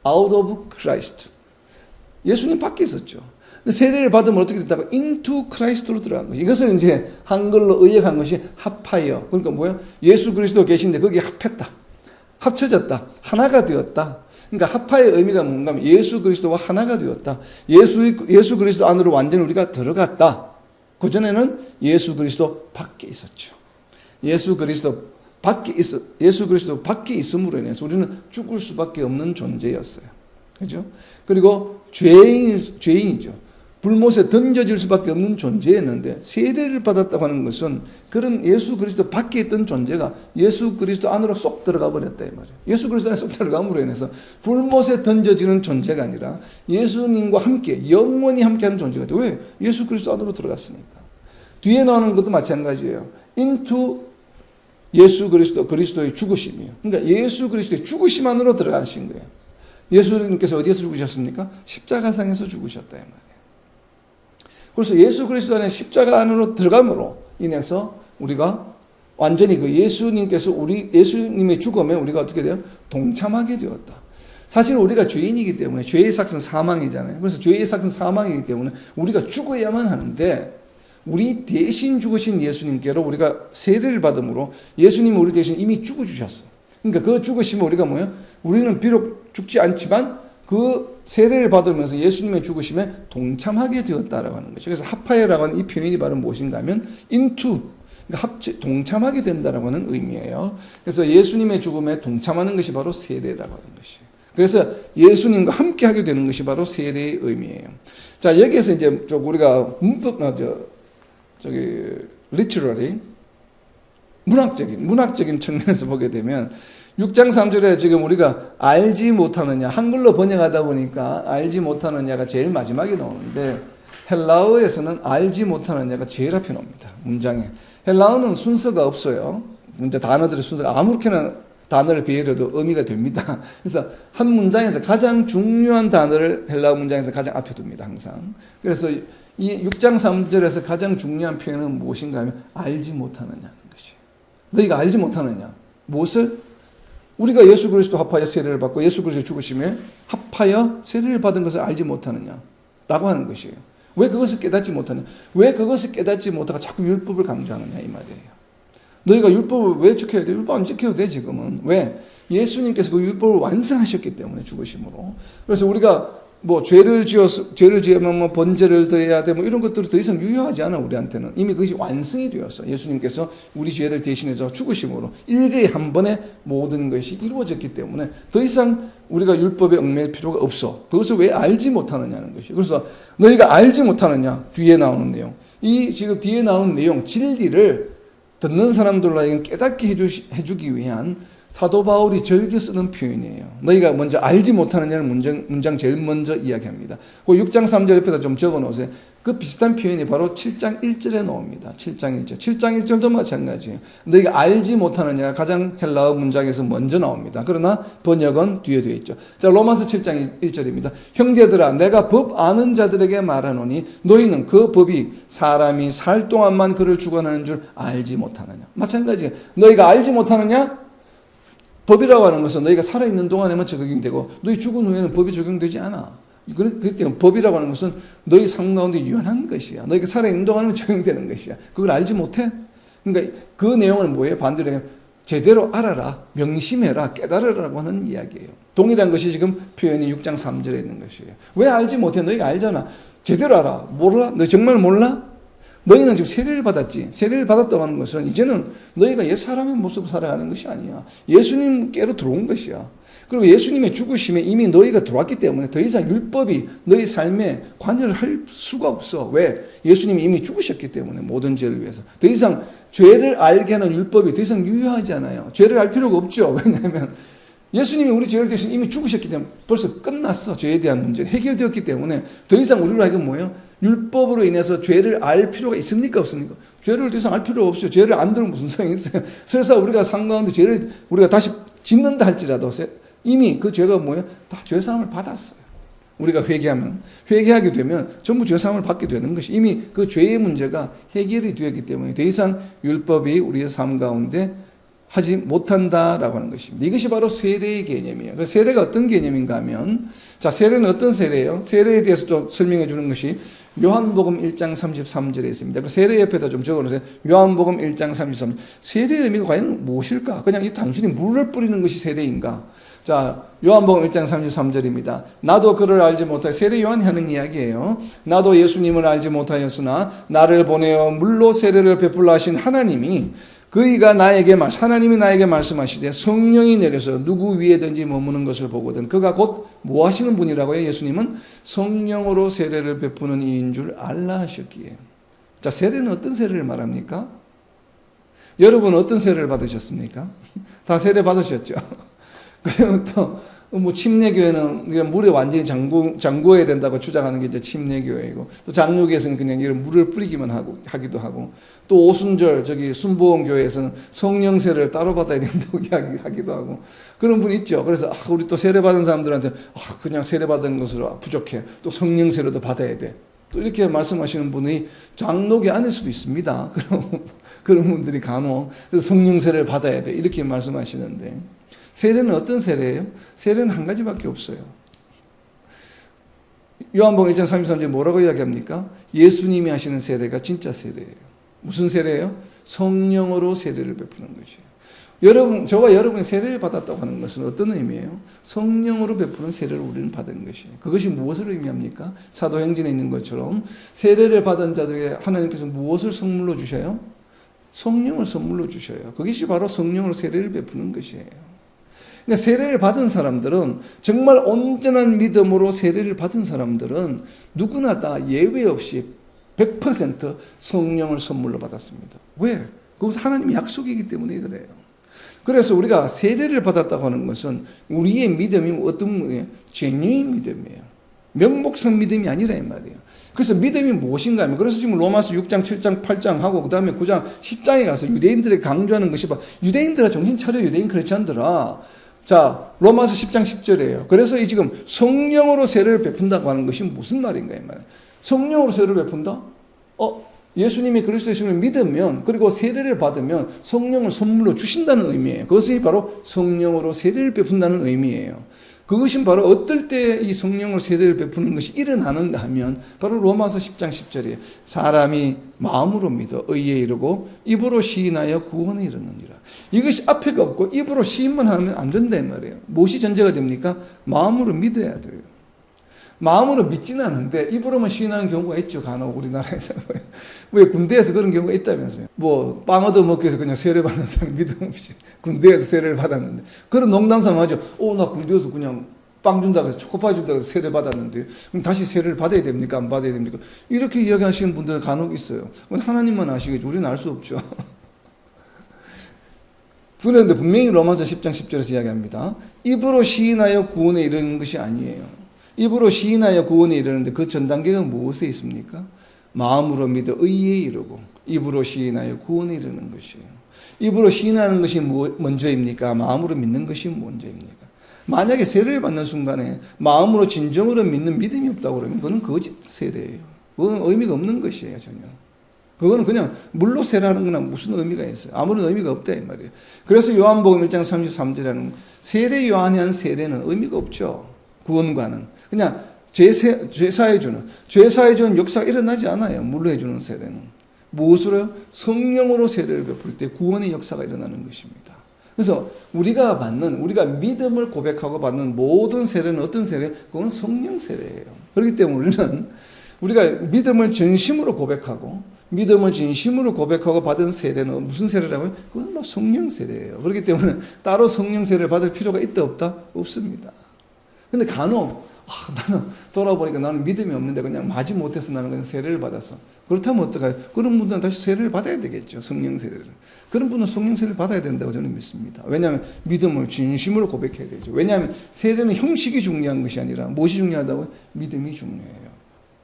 out of Christ. 예수님 밖에 있었죠. 근데 세례를 받으면 어떻게 됐다고? into Christ로 들어간 거예요. 이것을 이제 한글로 의역한 것이 합하여. 그러니까 뭐예요? 예수 그리스도 계신데 거기에 합했다. 합쳐졌다. 하나가 되었다. 그러니까 합하의 의미가 뭔가 하면 예수 그리스도와 하나가 되었다. 예수 그리스도 안으로 완전히 우리가 들어갔다. 그전에는 예수 그리스도 밖에 있었죠. 예수 그리스도 밖에 있음으로 인해서 우리는 죽을 수밖에 없는 존재였어요. 그죠? 그리고 죄인이죠. 불못에 던져질 수밖에 없는 존재였는데 세례를 받았다고 하는 것은 그런 예수 그리스도 밖에 있던 존재가 예수 그리스도 안으로 쏙 들어가 버렸다 이 말이에요. 예수 그리스도 안에 쏙 들어감으로 인해서 불못에 던져지는 존재가 아니라 예수님과 함께 영원히 함께하는 존재가 돼요. 왜? 예수 그리스도 안으로 들어갔으니까. 뒤에 나오는 것도 마찬가지예요. into 예수 그리스도의 죽으심이에요. 그러니까 예수 그리스도의 죽으심 안으로 들어가신 거예요. 예수님께서 어디에서 죽으셨습니까? 십자가상에서 죽으셨다 이 말이에요. 그래서 예수 그리스도 안에 십자가 안으로 들어감으로 인해서 우리가 완전히 그 예수님께서 예수님의 죽음에 우리가 어떻게 돼요? 동참하게 되었다. 사실 우리가 죄인이기 때문에 죄의 삭은 사망이잖아요. 그래서 죄의 삭은 사망이기 때문에 우리가 죽어야만 하는데 우리 대신 죽으신 예수님께로 우리가 세례를 받음으로 예수님이 우리 대신 이미 죽어주셨어. 그러니까 그 죽으시면 우리가 뭐예요? 우리는 비록 죽지 않지만 그 세례를 받으면서 예수님의 죽으심에 동참하게 되었다라고 하는 거죠. 그래서 하파에라고 하는 이 표현이 바로 무엇인가 하면 into, 그러니까 동참하게 된다라고 하는 의미예요. 그래서 예수님의 죽음에 동참하는 것이 바로 세례라고 하는 것이에요. 그래서 예수님과 함께 하게 되는 것이 바로 세례의 의미예요. 자, 여기에서 이제 좀 우리가 문법, literary, 문학적인 측면에서 보게 되면 6장 3절에 지금 우리가 알지 못하느냐, 한글로 번역하다 보니까 알지 못하느냐가 제일 마지막에 나오는데 헬라어에서는 알지 못하느냐가 제일 앞에 나옵니다. 문장에. 헬라어는 순서가 없어요. 문제 단어들의 순서가 아무렇게나 단어를 비해도 의미가 됩니다. 그래서 한 문장에서 가장 중요한 단어를 헬라어 문장에서 가장 앞에 둡니다. 항상. 그래서 이 6장 3절에서 가장 중요한 표현은 무엇인가 하면 알지 못하느냐는 것이에요. 너희가 알지 못하느냐. 무엇을? 우리가 예수 그리스도 합하여 세례를 받고 예수 그리스도 죽으심에 합하여 세례를 받은 것을 알지 못하느냐 라고 하는 것이에요. 왜 그것을 깨닫지 못하느냐. 왜 그것을 깨닫지 못하고 자꾸 율법을 강조하느냐 이 말이에요. 너희가 율법을 왜 지켜야 돼? 율법 안 지켜도 돼 지금은. 왜? 예수님께서 그 율법을 완성하셨기 때문에 죽으심으로. 그래서 우리가 뭐 죄를 지으면 뭐 번제를 드려야 돼 뭐 이런 것들이 더 이상 유효하지 않아 우리한테는. 이미 그것이 완성이 되었어. 예수님께서 우리 죄를 대신해서 죽으심으로 일거에 한 번에 모든 것이 이루어졌기 때문에 더 이상 우리가 율법에 얽매일 필요가 없어. 그것을 왜 알지 못하느냐는 것이. 그래서 너희가 알지 못하느냐 뒤에 나오는 내용. 이 지금 뒤에 나오는 내용 진리를 듣는 사람들로 깨닫게 해주기 위한 사도 바울이 즐겨 쓰는 표현이에요. 너희가 먼저 알지 못하느냐는 문장 제일 먼저 이야기합니다. 그 6장 3절 옆에다 좀 적어 놓으세요. 그 비슷한 표현이 바로 7장 1절에 나옵니다. 7장 1절. 7장 1절도 마찬가지예요. 너희가 알지 못하느냐가 가장 헬라어 문장에서 먼저 나옵니다. 그러나 번역은 뒤에 되어 있죠. 자, 로마서 7장 1절입니다. 형제들아 내가 법 아는 자들에게 말하노니 너희는 그 법이 사람이 살 동안만 그를 주관하는 줄 알지 못하느냐. 마찬가지예요. 너희가 알지 못하느냐? 법이라고 하는 것은 너희가 살아있는 동안에만 적용이 되고 너희 죽은 후에는 법이 적용되지 않아. 그렇기 때문에 법이라고 하는 것은 너희 삶 가운데 유한한 것이야. 너희가 살아있는 동안에만 적용되는 것이야. 그걸 알지 못해? 그러니까 그 내용은 뭐예요? 반대로 제대로 알아라, 명심해라, 깨달으라고 하는 이야기예요. 동일한 것이 지금 표현이 6장 3절에 있는 것이에요. 왜 알지 못해? 너희가 알잖아. 제대로 알아. 몰라? 너 정말 몰라? 너희는 지금 세례를 받았지. 세례를 받았다고 하는 것은 이제는 너희가 옛 사람의 모습을 살아가는 것이 아니야. 예수님께로 들어온 것이야. 그리고 예수님의 죽으심에 이미 너희가 들어왔기 때문에 더 이상 율법이 너희 삶에 관여를 할 수가 없어. 왜? 예수님이 이미 죽으셨기 때문에 모든 죄를 위해서. 더 이상 죄를 알게 하는 율법이 더 이상 유효하지 않아요. 죄를 알 필요가 없죠. 왜냐하면 예수님이 우리 죄를 대신 이미 죽으셨기 때문에 벌써 끝났어. 죄에 대한 문제 해결되었기 때문에 더 이상 우리로 하여금 뭐예요? 율법으로 인해서 죄를 알 필요가 있습니까? 없습니까? 죄를 더 이상 알 필요가 없어요. 죄를 안 들으면 무슨 소용이 있어요? 설사 우리가 삶 가운데 죄를 우리가 다시 짓는다 할지라도 이미 그 죄가 뭐예요? 다 죄사함을 받았어요. 우리가 회개하게 되면 전부 죄사함을 받게 되는 것이 이미 그 죄의 문제가 해결이 되었기 때문에 더 이상 율법이 우리의 삶 가운데 하지 못한다라고 하는 것입니다. 이것이 바로 세례의 개념이에요. 그래서 세례가 어떤 개념인가 하면, 자, 세례는 어떤 세례예요? 세례에 대해서 또 설명해 주는 것이 요한복음 1장 33절에 있습니다. 그 세례 옆에다 좀 적어 놓으세요. 요한복음 1장 33절. 세례의 의미가 과연 무엇일까? 그냥 이 단순히 물을 뿌리는 것이 세례인가? 자, 요한복음 1장 33절입니다. 나도 그를 알지 못하여, 세례 요한이 하는 이야기예요. 나도 예수님을 알지 못하였으나 나를 보내어 물로 세례를 베풀라 하신 하나님이 하나님이 나에게 말씀하시되 성령이 내려서 누구 위에든지 머무는 것을 보거든 그가 곧 뭐 하시는 분이라고요? 예수님은 성령으로 세례를 베푸는 이인 줄 알라 하셨기에. 자, 세례는 어떤 세례를 말합니까? 여러분 어떤 세례를 받으셨습니까? 다 세례 받으셨죠? 그러면 또 뭐 침례교회는 물에 완전히 잠궈야 된다고 주장하는 게 이제 침례교회이고, 또 장로교에서는 그냥 이런 물을 뿌리기만 하기도 하고, 또 오순절 순복음교회에서는 성령세를 따로 받아야 된다고 이야기하기도 하고 그런 분이 있죠. 그래서 우리 또 세례 받은 사람들한테 그냥 세례 받은 것으로 부족해. 또 성령세례도 받아야 돼. 또 이렇게 말씀하시는 분이 장로교 안일 수도 있습니다. 그런 분들이 간혹 그래서 성령 세례를 받아야 돼 이렇게 말씀하시는데 세례는 어떤 세례예요? 세례는 한 가지밖에 없어요. 요한복음 1장 33절에 뭐라고 이야기합니까? 예수님이 하시는 세례가 진짜 세례예요. 무슨 세례예요? 성령으로 세례를 베푸는 것이에요. 여러분, 저와 여러분이 세례를 받았다고 하는 것은 어떤 의미예요? 성령으로 베푸는 세례를 우리는 받은 것이에요. 그것이 무엇을 의미합니까? 사도행전에 있는 것처럼 세례를 받은 자들에게 하나님께서 무엇을 선물로 주셔요? 성령을 선물로 주셔요. 그것이 바로 성령으로 세례를 베푸는 것이에요. 그러니까 세례를 받은 사람들은 정말 온전한 믿음으로 세례를 받은 사람들은 누구나 다 예외 없이 100% 성령을 선물로 받았습니다. 왜? 그것은 하나님의 약속이기 때문에 그래요. 그래서 우리가 세례를 받았다고 하는 것은 우리의 믿음이 어떤 거예요? genuine 믿음이에요. 명목상 믿음이 아니라 이 말이에요. 그래서 믿음이 무엇인가 하면 그래서 지금 로마서 6장, 7장, 8장 하고 그 다음에 9장, 10장에 가서 유대인들에게 강조하는 것이 유대인들아 정신 차려 유대인 크리스찬들아 자 로마서 10장 10절이에요. 그래서 이 지금 성령으로 세례를 베푼다고 하는 것이 무슨 말인가 이 말이에요. 성령으로 세례를 베푼다? 예수님이 그리스도이심을 믿으면 그리고 세례를 받으면 성령을 선물로 주신다는 의미예요. 그것이 바로 성령으로 세례를 베푼다는 의미예요. 그것이 바로 어떨 때 이 성령으로 세례를 베푸는 것이 일어나는가 하면 바로 로마서 10장 10절이에요. 사람이 마음으로 믿어 의에 이르고 입으로 시인하여 구원에 이르느니라. 이것이 앞에가 없고 입으로 시인만 하면 안 된다 이 말이에요. 무엇이 전제가 됩니까? 마음으로 믿어야 돼요. 마음으로 믿지는 않는데 입으로만 시인하는 경우가 있죠. 간혹 우리나라에서. 왜 군대에서 그런 경우가 있다면서요. 뭐 빵 얻어먹기 위해서 그냥 세례 받는 사람 믿음 없이 군대에서 세례를 받았는데 그런 농담삼아 하죠. 나 군대에서 그냥 빵 준다고 해서 초코파이 준다고 해서 세례 받았는데 그럼 다시 세례를 받아야 됩니까? 안 받아야 됩니까? 이렇게 이야기하시는 분들은 간혹 있어요. 하나님만 아시겠죠. 우리는 알 수 없죠. 그런데 분명히 로마서 10장 10절에서 이야기합니다. 입으로 시인하여 구원에 이르는 것이 아니에요. 입으로 시인하여 구원에 이르는데 그 전 단계가 무엇에 있습니까? 마음으로 믿어 의에 이르고 입으로 시인하여 구원에 이르는 것이에요. 입으로 시인하는 것이 먼저입니까? 마음으로 믿는 것이 먼저입니까? 만약에 세례를 받는 순간에 마음으로 진정으로 믿는 믿음이 없다고 그러면 그건 거짓 세례예요. 그건 의미가 없는 것이에요, 전혀. 그거는 그냥 물로 세례하는 거나 무슨 의미가 있어요? 아무런 의미가 없다 이 말이에요. 그래서 요한복음 1장 33절에는 세례 요한이 한 세례는 의미가 없죠. 구원과는. 그냥 죄사해주는 역사가 일어나지 않아요. 물로 해주는 세례는. 무엇으로요? 성령으로 세례를 베풀 때 구원의 역사가 일어나는 것입니다. 그래서 우리가 믿음을 고백하고 받는 모든 세례는 어떤 세례? 그건 성령 세례예요. 그렇기 때문에 우리가 믿음을 진심으로 고백하고 받은 세례는 무슨 세례라고요? 그건 성령 세례예요. 그렇기 때문에 따로 성령 세례를 받을 필요가 있다 없다? 없습니다. 근데 간혹 나는 돌아보니까 나는 믿음이 없는데 그냥 마지못해서 나는 그냥 세례를 받았어. 그렇다면 어떡해요? 그런 분들은 다시 세례를 받아야 되겠죠. 성령 세례를. 그런 분은 성령 세례를 받아야 된다고 저는 믿습니다. 왜냐하면 믿음을 진심으로 고백해야 되죠. 왜냐하면 세례는 형식이 중요한 것이 아니라 무엇이 중요하다고요? 믿음이 중요해요.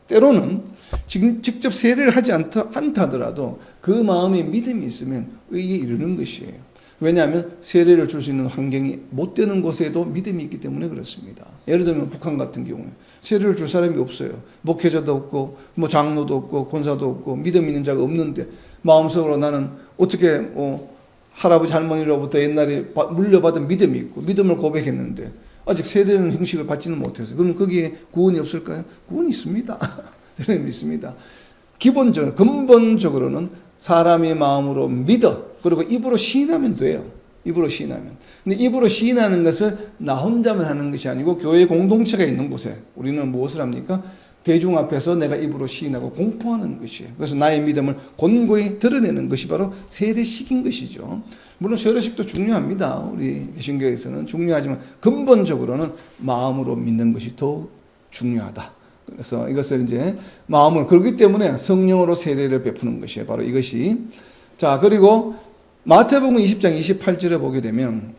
때로는 직접 세례를 하지 않다더라도 그 마음에 믿음이 있으면 의에 이르는 것이에요. 왜냐하면 세례를 줄 수 있는 환경이 못 되는 곳에도 믿음이 있기 때문에 그렇습니다. 예를 들면 북한 같은 경우에 세례를 줄 사람이 없어요. 목회자도 없고 장로도 없고 권사도 없고 믿음 있는 자가 없는데 마음속으로 나는 어떻게 할아버지 할머니로부터 옛날에 물려받은 믿음이 있고 믿음을 고백했는데 아직 세례는 형식을 받지는 못해서 그럼 거기에 구원이 없을까요? 구원이 있습니다. 저는 믿습니다. 근본적으로는 사람의 마음으로 믿어 그리고 입으로 시인하면 돼요. 입으로 시인하면. 근데 입으로 시인하는 것을 나 혼자만 하는 것이 아니고 교회 공동체가 있는 곳에 우리는 무엇을 합니까? 대중 앞에서 내가 입으로 시인하고 공포하는 것이에요. 그래서 나의 믿음을 권고히 드러내는 것이 바로 세례식인 것이죠. 물론 세례식도 중요합니다. 우리 개신교에서는 중요하지만 근본적으로는 마음으로 믿는 것이 더 중요하다. 그래서 이것을 이제 마음으로 그렇기 때문에 성령으로 세례를 베푸는 것이에요. 바로 이것이. 자, 그리고 마태복음 20장 28절에 보게 되면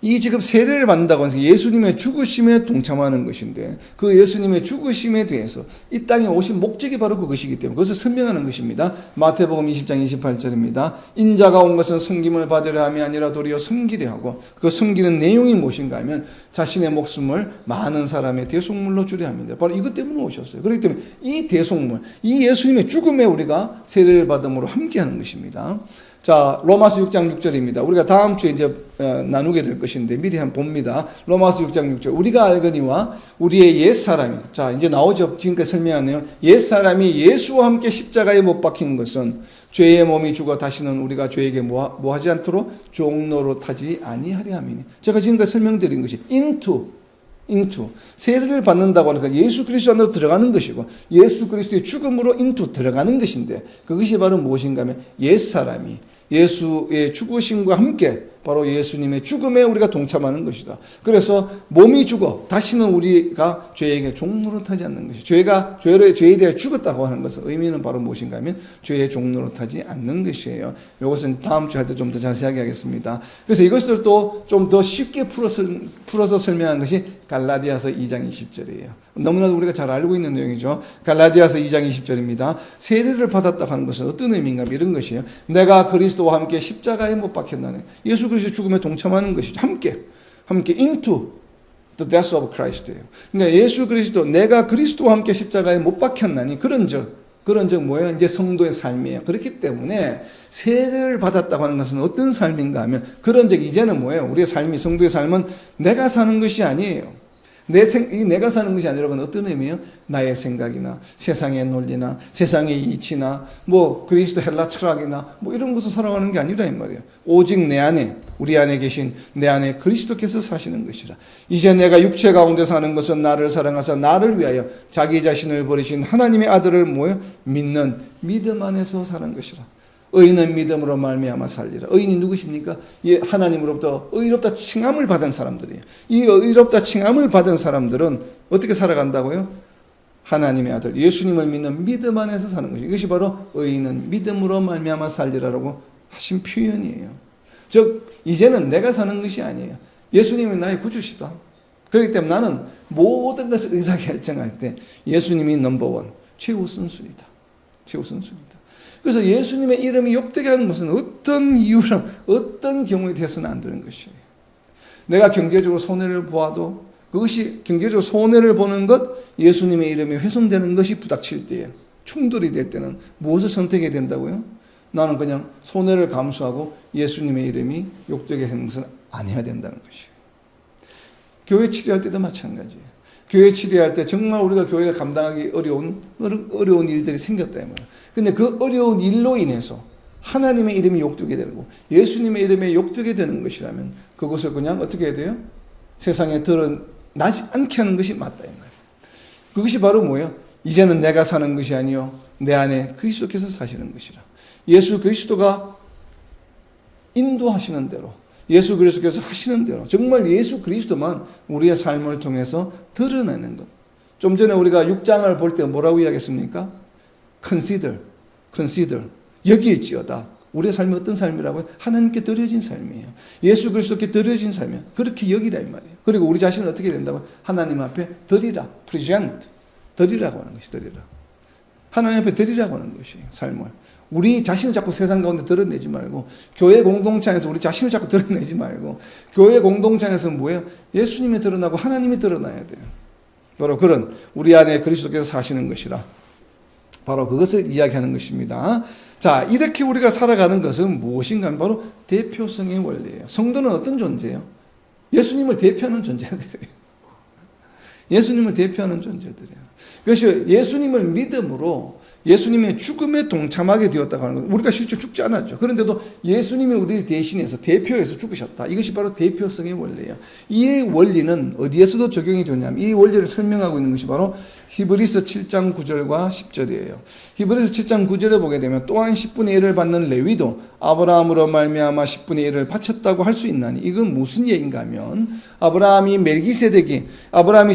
이 지금 세례를 받는다고 하는 게 예수님의 죽으심에 동참하는 것인데 그 예수님의 죽으심에 대해서 이 땅에 오신 목적이 바로 그것이기 때문에 그것을 설명하는 것입니다. 마태복음 20장 28절입니다. 인자가 온 것은 섬김을 받으려 함이 아니라 도리어 섬기려 하고 그 섬기는 내용이 무엇인가 하면 자신의 목숨을 많은 사람의 대속물로 주려 합니다. 바로 이것 때문에 오셨어요. 그렇기 때문에 이 대속물, 이 예수님의 죽음에 우리가 세례를 받음으로 함께하는 것입니다. 자, 로마서 6장 6절입니다. 우리가 다음 주에 이제 나누게 될 것인데 미리 한번 봅니다. 로마서 6장 6절. 우리가 알거니와 우리의 옛사람이, 자, 이제 나오죠. 지금까지 설명한 내용. 옛사람이 예수와 함께 십자가에 못 박힌 것은 죄의 몸이 죽어 다시는 우리가 죄에게 뭐하지 않도록 종로로 타지 아니하려 함이니. 제가 지금까지 설명드린 것이 into 세례를 받는다고 하는 건 예수 그리스도 안으로 들어가는 것이고 예수 그리스도의 죽음으로 into 들어가는 것인데 그것이 바로 무엇인가 하면 옛사람이 예수의 죽으심과 함께 바로 예수님의 죽음에 우리가 동참하는 것이다. 그래서 몸이 죽어 다시는 우리가 죄에게 종노릇하지 않는 것이 죄에 대해 죽었다고 하는 것은 의미는 바로 무엇인가 하면 죄의 종노릇하지 않는 것이에요. 이것은 다음 주에 할 때 좀 더 자세하게 하겠습니다. 그래서 이것을 또 좀 더 쉽게 풀어서 설명한 것이 갈라디아서 2장 20절이에요. 너무나도 우리가 잘 알고 있는 내용이죠. 갈라디아서 2장 20절입니다. 세례를 받았다고 하는 것은 어떤 의미인가 이런 것이에요. 내가 그리스도와 함께 십자가에 못 박혔나니 예수 그리스도 죽음에 동참하는 것이죠. 함께 into the death of Christ예요. 그러니까 예수 그리스도 내가 그리스도와 함께 십자가에 못 박혔나니 그런즉 뭐예요? 이제 성도의 삶이에요. 그렇기 때문에 세례를 받았다고 하는 것은 어떤 삶인가 하면 그런즉 이제는 뭐예요? 우리의 삶이 성도의 삶은 내가 사는 것이 아니에요. 내가 사는 것이 아니라 그건 어떤 의미예요? 나의 생각이나 세상의 논리나 세상의 이치나 뭐 그리스도 헬라 철학이나 뭐 이런 것을 살아가는 게 아니라 이 말이에요. 오직 내 안에 우리 안에 계신 내 안에 그리스도께서 사시는 것이라. 이제 내가 육체 가운데 사는 것은 나를 사랑하사 나를 위하여 자기 자신을 버리신 하나님의 아들을 믿는 믿음 안에서 사는 것이라. 의인은 믿음으로 말미암아 살리라. 의인이 누구십니까? 하나님으로부터 의롭다 칭함을 받은 사람들이에요. 이 의롭다 칭함을 받은 사람들은 어떻게 살아간다고요? 하나님의 아들 예수님을 믿는 믿음 안에서 사는 것이죠. 이것이 바로 의인은 믿음으로 말미암아 살리라라고 하신 표현이에요. 즉 이제는 내가 사는 것이 아니에요. 예수님이 나의 구주시다. 그렇기 때문에 나는 모든 것을 의사결정할 때 예수님이 넘버원, 최우선순위다. 그래서 예수님의 이름이 욕되게 하는 것은 어떤 이유랑 어떤 경우에 대해서는 안 되는 것이에요. 내가 경제적으로 손해를 보아도 그것이 경제적으로 손해를 보는 것, 예수님의 이름이 훼손되는 것이 부닥칠 때에 충돌이 될 때는 무엇을 선택해야 된다고요? 나는 그냥 손해를 감수하고 예수님의 이름이 욕되게 하는 것은 안 해야 된다는 것이에요. 교회 치료할 때도 마찬가지예요. 교회 치료할 때 정말 우리가 교회가 감당하기 어려운 일들이 생겼다 이 말이에요. 근데 그 어려운 일로 인해서 하나님의 이름이 욕되게 되고 예수님의 이름이 욕되게 되는 것이라면 그것을 그냥 어떻게 해야 돼요? 세상에 드러나지 않게 하는 것이 맞다 이 말이에요. 그것이 바로 뭐예요? 이제는 내가 사는 것이 아니요 내 안에 그리스도께서 사시는 것이라. 예수 그리스도가 인도하시는 대로 예수 그리스도께서 하시는 대로 정말 예수 그리스도만 우리의 삶을 통해서 드러내는 것. 좀 전에 우리가 6장을 볼 때 뭐라고 이야기했습니까? Consider. 여기 있지어다. 우리의 삶이 어떤 삶이라고요? 하나님께 드려진 삶이에요. 예수 그리스도께 드려진 삶이에요. 그렇게 여기라 이 말이에요. 그리고 우리 자신을 어떻게 된다고요? 하나님 앞에 드리라. Present. 드리라고 하는 것이 드리라. 하나님 앞에 드리라고 하는 것이에요. 삶을. 우리 자신을 자꾸 세상 가운데 드러내지 말고 교회 공동체 안에서 우리 자신을 자꾸 드러내지 말고 교회 공동체 안에서 뭐예요? 예수님이 드러나고 하나님이 드러나야 돼요. 바로 그런 우리 안에 그리스도께서 사시는 것이라. 바로 그것을 이야기하는 것입니다. 자, 이렇게 우리가 살아가는 것은 무엇인가 하면 바로 대표성의 원리예요. 성도는 어떤 존재예요? 예수님을 대표하는 존재들이에요. 예수님을 대표하는 존재들이에요. 그것이 예수님을 믿음으로 예수님의 죽음에 동참하게 되었다고 하는 것. 우리가 실제 죽지 않았죠. 그런데도 예수님이 우리를 대신해서 대표해서 죽으셨다. 이것이 바로 대표성의 원리예요. 이 원리는 어디에서도 적용이 되냐면 이 원리를 설명하고 있는 것이 바로 히브리서 7장 9절과 10절이에요. 히브리서 7장 9절에 보게 되면 또한 10분의 1을 받는 레위도 아브라함으로 말미암아 10분의 1을 바쳤다고 할 수 있나니 이건 무슨 얘기인가 하면 아브라함이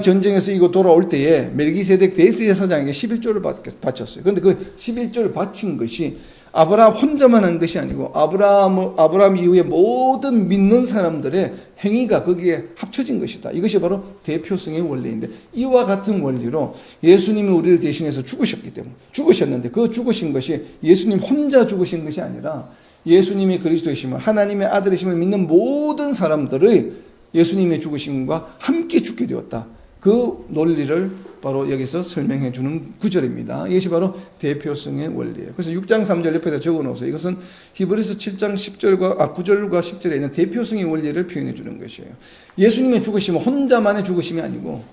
전쟁에서 이거 돌아올 때에 멜기세덱 대제사장에게 11조를 바쳤어요. 그런데 그 11조를 바친 것이 아브라함 혼자만 한 것이 아니고 아브라함 이후에 모든 믿는 사람들의 행위가 거기에 합쳐진 것이다. 이것이 바로 대표성의 원리인데, 이와 같은 원리로 예수님이 우리를 대신해서 죽으셨는데 그 죽으신 것이 예수님 혼자 죽으신 것이 아니라 예수님이 그리스도이심을, 하나님의 아들이심을 믿는 모든 사람들의 예수님의 죽으심과 함께 죽게 되었다. 그 논리를 바로 여기서 설명해 주는 구절입니다. 이것이 바로 대표성의 원리예요. 그래서 6장 3절 옆에다 적어 놓으세요. 이것은 히브리서 7장 9절과 10절에 있는 대표성의 원리를 표현해 주는 것이에요. 예수님의 죽으심은 혼자만의 죽으심이 아니고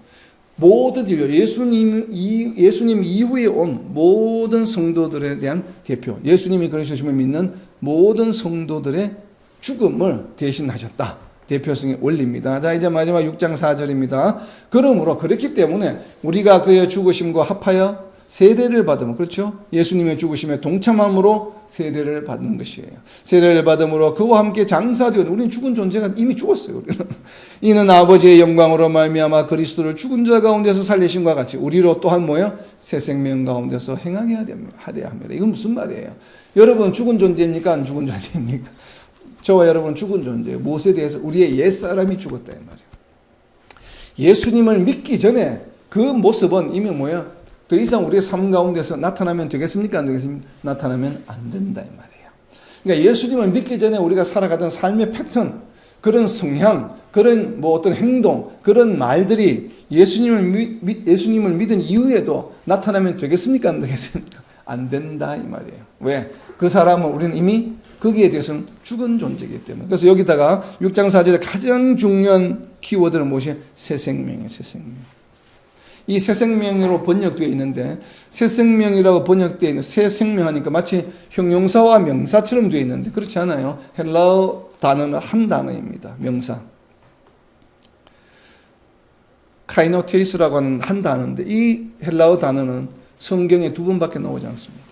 모든 인류, 예수님 이후에 온 모든 성도들에 대한 대표, 예수님이 그리스도심을 믿는 모든 성도들의 죽음을 대신하셨다. 대표성의 원리입니다. 자, 이제 마지막 6장 4절입니다. 그러므로 그렇기 때문에 우리가 그의 죽으심과 합하여 세례를 받으면, 그렇죠? 예수님의 죽으심에 동참함으로 세례를 받는 것이에요. 세례를 받음으로 그와 함께 장사되어, 우리는 죽은 존재가 이미 죽었어요. 우리는. 이는 아버지의 영광으로 말미암아 그리스도를 죽은 자 가운데서 살리심과 같이 우리로 또한 뭐예요? 새 생명 가운데서 행하게 하려 합니다. 이건 무슨 말이에요? 여러분 죽은 존재입니까? 안 죽은 존재입니까? 저와 여러분 죽은 존재예요. 무엇에 대해서? 우리의 옛사람이 죽었다 이 말이에요. 예수님을 믿기 전에 그 모습은 이미 뭐야? 더 이상 우리의 삶 가운데서 나타나면 되겠습니까? 안 되겠습니까? 나타나면 안 된다 이 말이에요. 그러니까 예수님을 믿기 전에 우리가 살아가던 삶의 패턴, 그런 성향, 그런 뭐 어떤 행동, 그런 말들이 예수님을 믿은 이후에도 나타나면 되겠습니까? 안 되겠습니까? 안 된다 이 말이에요. 왜? 그 사람은 우리는 이미 거기에 대해서는 죽은 존재이기 때문에. 그래서 여기다가 6장 4절에 가장 중요한 키워드는 무엇이에요? 새 생명이에요. 새 생명. 이 새 생명으로 번역되어 있는데, 새 생명이라고 번역되어 있는 새 생명 하니까 마치 형용사와 명사처럼 되어 있는데 그렇지 않아요. 헬라어 단어는 한 단어입니다. 명사. 카이노테이스라고 하는 한 단어인데 이 헬라어 단어는 성경에 2번밖에 나오지 않습니다.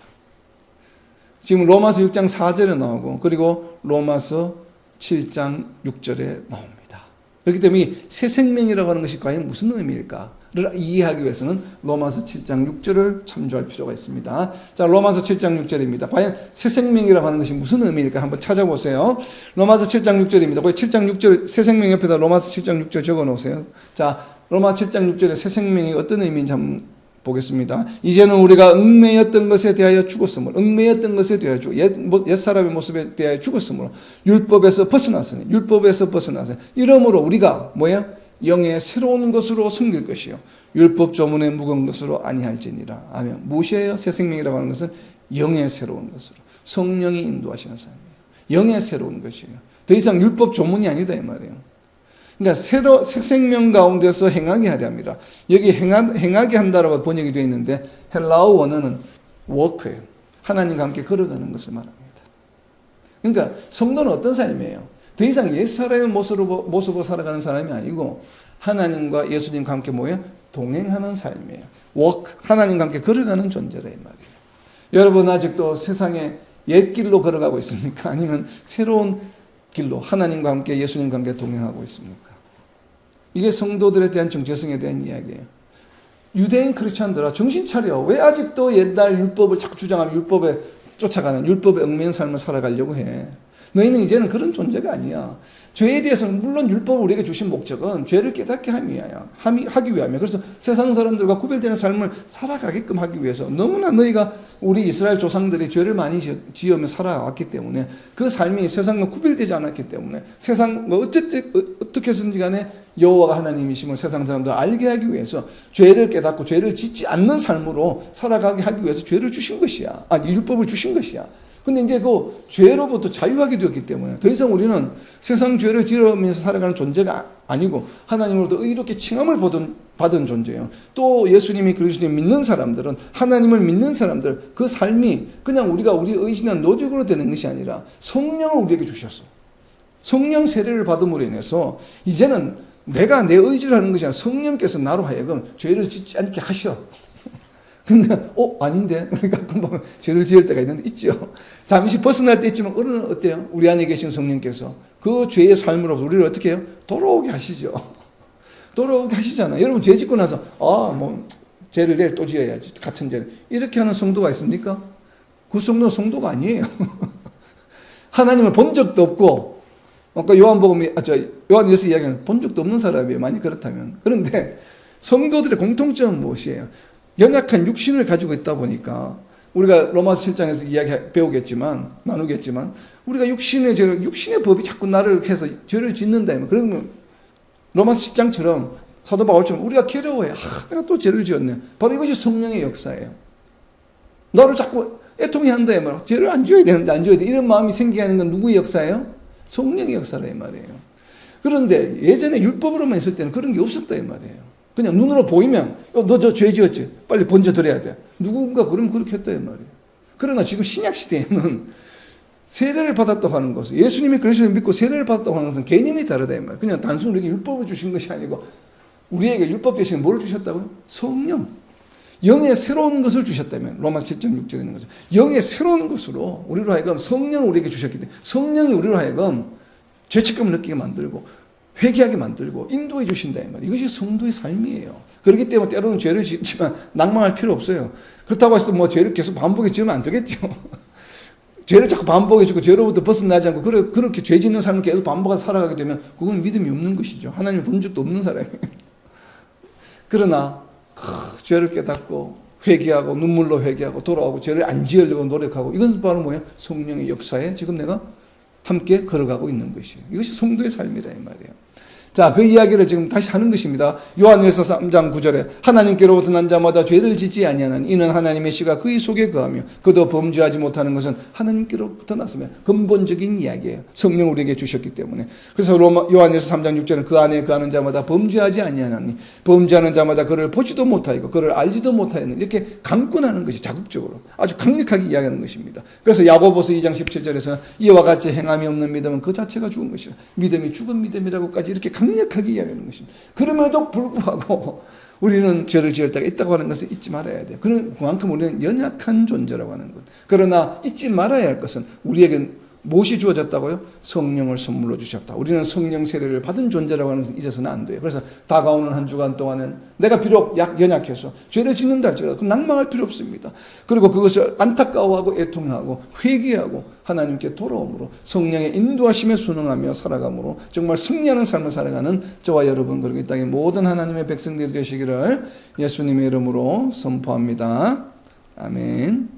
지금 로마서 6장 4절에 나오고 그리고 로마서 7장 6절에 나옵니다. 그렇기 때문에 이 새 생명이라고 하는 것이 과연 무슨 의미일까를 이해하기 위해서는 로마서 7장 6절을 참조할 필요가 있습니다. 자, 로마서 7장 6절입니다. 과연 새 생명이라고 하는 것이 무슨 의미일까 한번 찾아보세요. 로마서 7장 6절입니다. 거기 7장 6절 새 생명 옆에다 로마서 7장 6절 적어 놓으세요. 자, 로마 7장 6절에 새 생명이 어떤 의미인지 한번 보겠습니다. 이제는 우리가 얽매였던 것에 대하여 죽었으므로, 얽매였던 것에 대하여 옛사람의 모습에 대하여 죽었으므로 율법에서 벗어났으니, 이러므로 우리가 뭐야? 영의 새로운 것으로 섬길 것이요 율법 조문에 묵은 것으로 아니할지니라. 아멘. 무엇이에요? 새 생명이라고 하는 것은 영의 새로운 것으로, 성령이 인도하시는 삶이에요. 영의 새로운 것이에요. 더 이상 율법 조문이 아니다 이 말이에요. 그러니까 새 생명 가운데서 행하게 하려 합니다. 여기 행하게 한다라고 번역이 되어 있는데 헬라어 원어는 워크예요. 하나님과 함께 걸어가는 것을 말합니다. 그러니까 성도는 어떤 삶이에요? 더 이상 옛사람의 모습으로 살아가는 사람이 아니고 하나님과 예수님과 함께 모여 동행하는 삶이에요. 워크, 하나님과 함께 걸어가는 존재라 이 말이에요. 여러분 아직도 세상의 옛 길로 걸어가고 있습니까? 아니면 새로운 길로 하나님과 함께 예수님과 함께 동행하고 있습니까? 이게 성도들에 대한 정체성에 대한 이야기예요. 유대인 크리스찬들아 정신 차려. 왜 아직도 옛날 율법을 자꾸 주장하며 율법에 쫓아가는, 율법에 얽매인 삶을 살아가려고 해? 너희는 이제는 그런 존재가 아니야. 죄에 대해서는 물론 율법을 우리에게 주신 목적은 죄를 깨닫게 하기 위함이야. 그래서 세상 사람들과 구별되는 삶을 살아가게끔 하기 위해서 너무나 너희가 우리 이스라엘 조상들이 죄를 많이 지으며 살아왔기 때문에 그 삶이 세상과 구별되지 않았기 때문에 세상과 어떻게 해서든지 간에 여호와가 하나님이심을 세상 사람들 알게 하기 위해서 죄를 깨닫고 죄를 짓지 않는 삶으로 살아가게 하기 위해서 죄를 주신 것이야. 율법을 주신 것이야. 근데 이제 그 죄로부터 자유하게 되었기 때문에 더 이상 우리는 세상 죄를 지으면서 살아가는 존재가 아니고 하나님으로부터 의롭게 칭함을 받은 존재예요. 또 예수님이 그리스도를 믿는 사람들은, 하나님을 믿는 사람들, 그 삶이 그냥 우리가 우리 의지나 노력으로 되는 것이 아니라 성령을 우리에게 주셨어. 성령 세례를 받음으로 인해서 이제는 내가 내 의지를 하는 것이 아니라 성령께서 나로 하여금 죄를 짓지 않게 하셔. 근데 아닌데 우리 가끔 보면 죄를 지을 때가 있죠. 잠시 벗어날 때 있지만 어른은 어때요? 우리 안에 계신 성령께서 그 죄의 삶으로 우리를 어떻게 해요? 돌아오게 하시죠. 돌아오게 하시잖아요. 여러분 죄 짓고 나서 죄를 내일 또 지어야지 같은 죄를 이렇게 하는 성도가 있습니까? 그 성도는 성도가 아니에요. 하나님을 본 적도 없고, 아까 요한일서 이야기는 본 적도 없는 사람이에요. 만약 그렇다면. 그런데 성도들의 공통점은 무엇이에요? 연약한 육신을 가지고 있다 보니까 우리가 로마서 7장에서 나누겠지만 우리가 육신의 법이 자꾸 나를 해서 죄를 짓는다. 그러면 로마서 10장처럼 사도 바울처럼 우리가 괴로워해. 내가 또 죄를 지었네. 바로 이것이 성령의 역사예요. 너를 자꾸 애통해 한다. 죄를 안 지어야 되는데 안 지어야 돼. 이런 마음이 생기게 하는 건 누구의 역사예요? 성령의 역사라 이 말이에요. 그런데 예전에 율법으로만 있을 때는 그런 게 없었다 이 말이에요. 그냥 눈으로 보이면 너 저 죄 지었지? 빨리 번져 드려야 돼. 누군가 그러면 그렇게 했다 이 말이에요. 그러나 지금 신약 시대에는 세례를 받았다고 하는 것은, 예수님이 그리스도를 믿고 세례를 받았다고 하는 것은 개념이 다르다 이 말이에요. 그냥 단순히 우리에게 율법을 주신 것이 아니고 우리에게 율법 대신 뭘 주셨다고요? 성령. 영의 새로운 것을 주셨다면, 로마서 7장 6절에 있는 거죠. 영의 새로운 것으로 우리로 하여금 성령을 우리에게 주셨기 때문에 성령이 우리로 하여금 죄책감을 느끼게 만들고 회개하게 만들고 인도해 주신다 이 말이에요. 이것이 성도의 삶이에요. 그렇기 때문에 때로는 죄를 짓지만 낭망할 필요 없어요. 그렇다고 해서 뭐 죄를 계속 반복해 지으면 안 되겠죠. 죄를 자꾸 반복해 주고 죄로부터 벗어나지 않고 그렇게 죄 짓는 삶을 계속 반복해서 살아가게 되면 그건 믿음이 없는 것이죠. 하나님을 본 적도 없는 사람이에요. 그러나 죄를 깨닫고 회개하고 눈물로 회개하고 돌아오고 죄를 안 지으려고 노력하고, 이건 바로 뭐예요? 성령의 역사에 지금 내가 함께 걸어가고 있는 것이에요. 이것이 성도의 삶이라 이 말이에요. 자, 그 이야기를 지금 다시 하는 것입니다. 요한일서 3장 9절에 하나님께로부터 난 자마다 죄를 짓지 아니하나니 이는 하나님의 씨가 그의 속에 거하며 그도 범죄하지 못하는 것은 하나님께로부터 났으며, 근본적인 이야기예요. 성령 우리에게 주셨기 때문에. 그래서 요한일서 3장 6절은 그 안에 거하는 자마다 범죄하지 아니하나니 범죄하는 자마다 그를 보지도 못하고 그를 알지도 못하였느니, 이렇게 강권하는 것이 자극적으로 아주 강력하게 이야기하는 것입니다. 그래서 야고보서 2장 17절에서는 이와 같이 행함이 없는 믿음은 그 자체가 죽은 것이다. 믿음이 죽은 믿음이라고까지 이렇게 강력하게 이야기하는 것입니다. 그럼에도 불구하고 우리는 죄를 지을 때가 있다고 하는 것을 잊지 말아야 돼요. 그만큼 우리는 연약한 존재라고 하는 것. 그러나 잊지 말아야 할 것은 우리에게 무엇이 주어졌다고요? 성령을 선물로 주셨다. 우리는 성령 세례를 받은 존재라고 하는 것을 잊어서는 안 돼요. 그래서 다가오는 한 주간 동안은 내가 비록 연약해서 죄를 짓는다 할지라도 그럼 낭망할 필요 없습니다. 그리고 그것을 안타까워하고 애통하고 회개하고 하나님께 돌아옴으로 성령의 인도하심에 순응하며 살아감으로 정말 승리하는 삶을 살아가는 저와 여러분, 그리고 이 땅의 모든 하나님의 백성들이 되시기를 예수님의 이름으로 선포합니다. 아멘.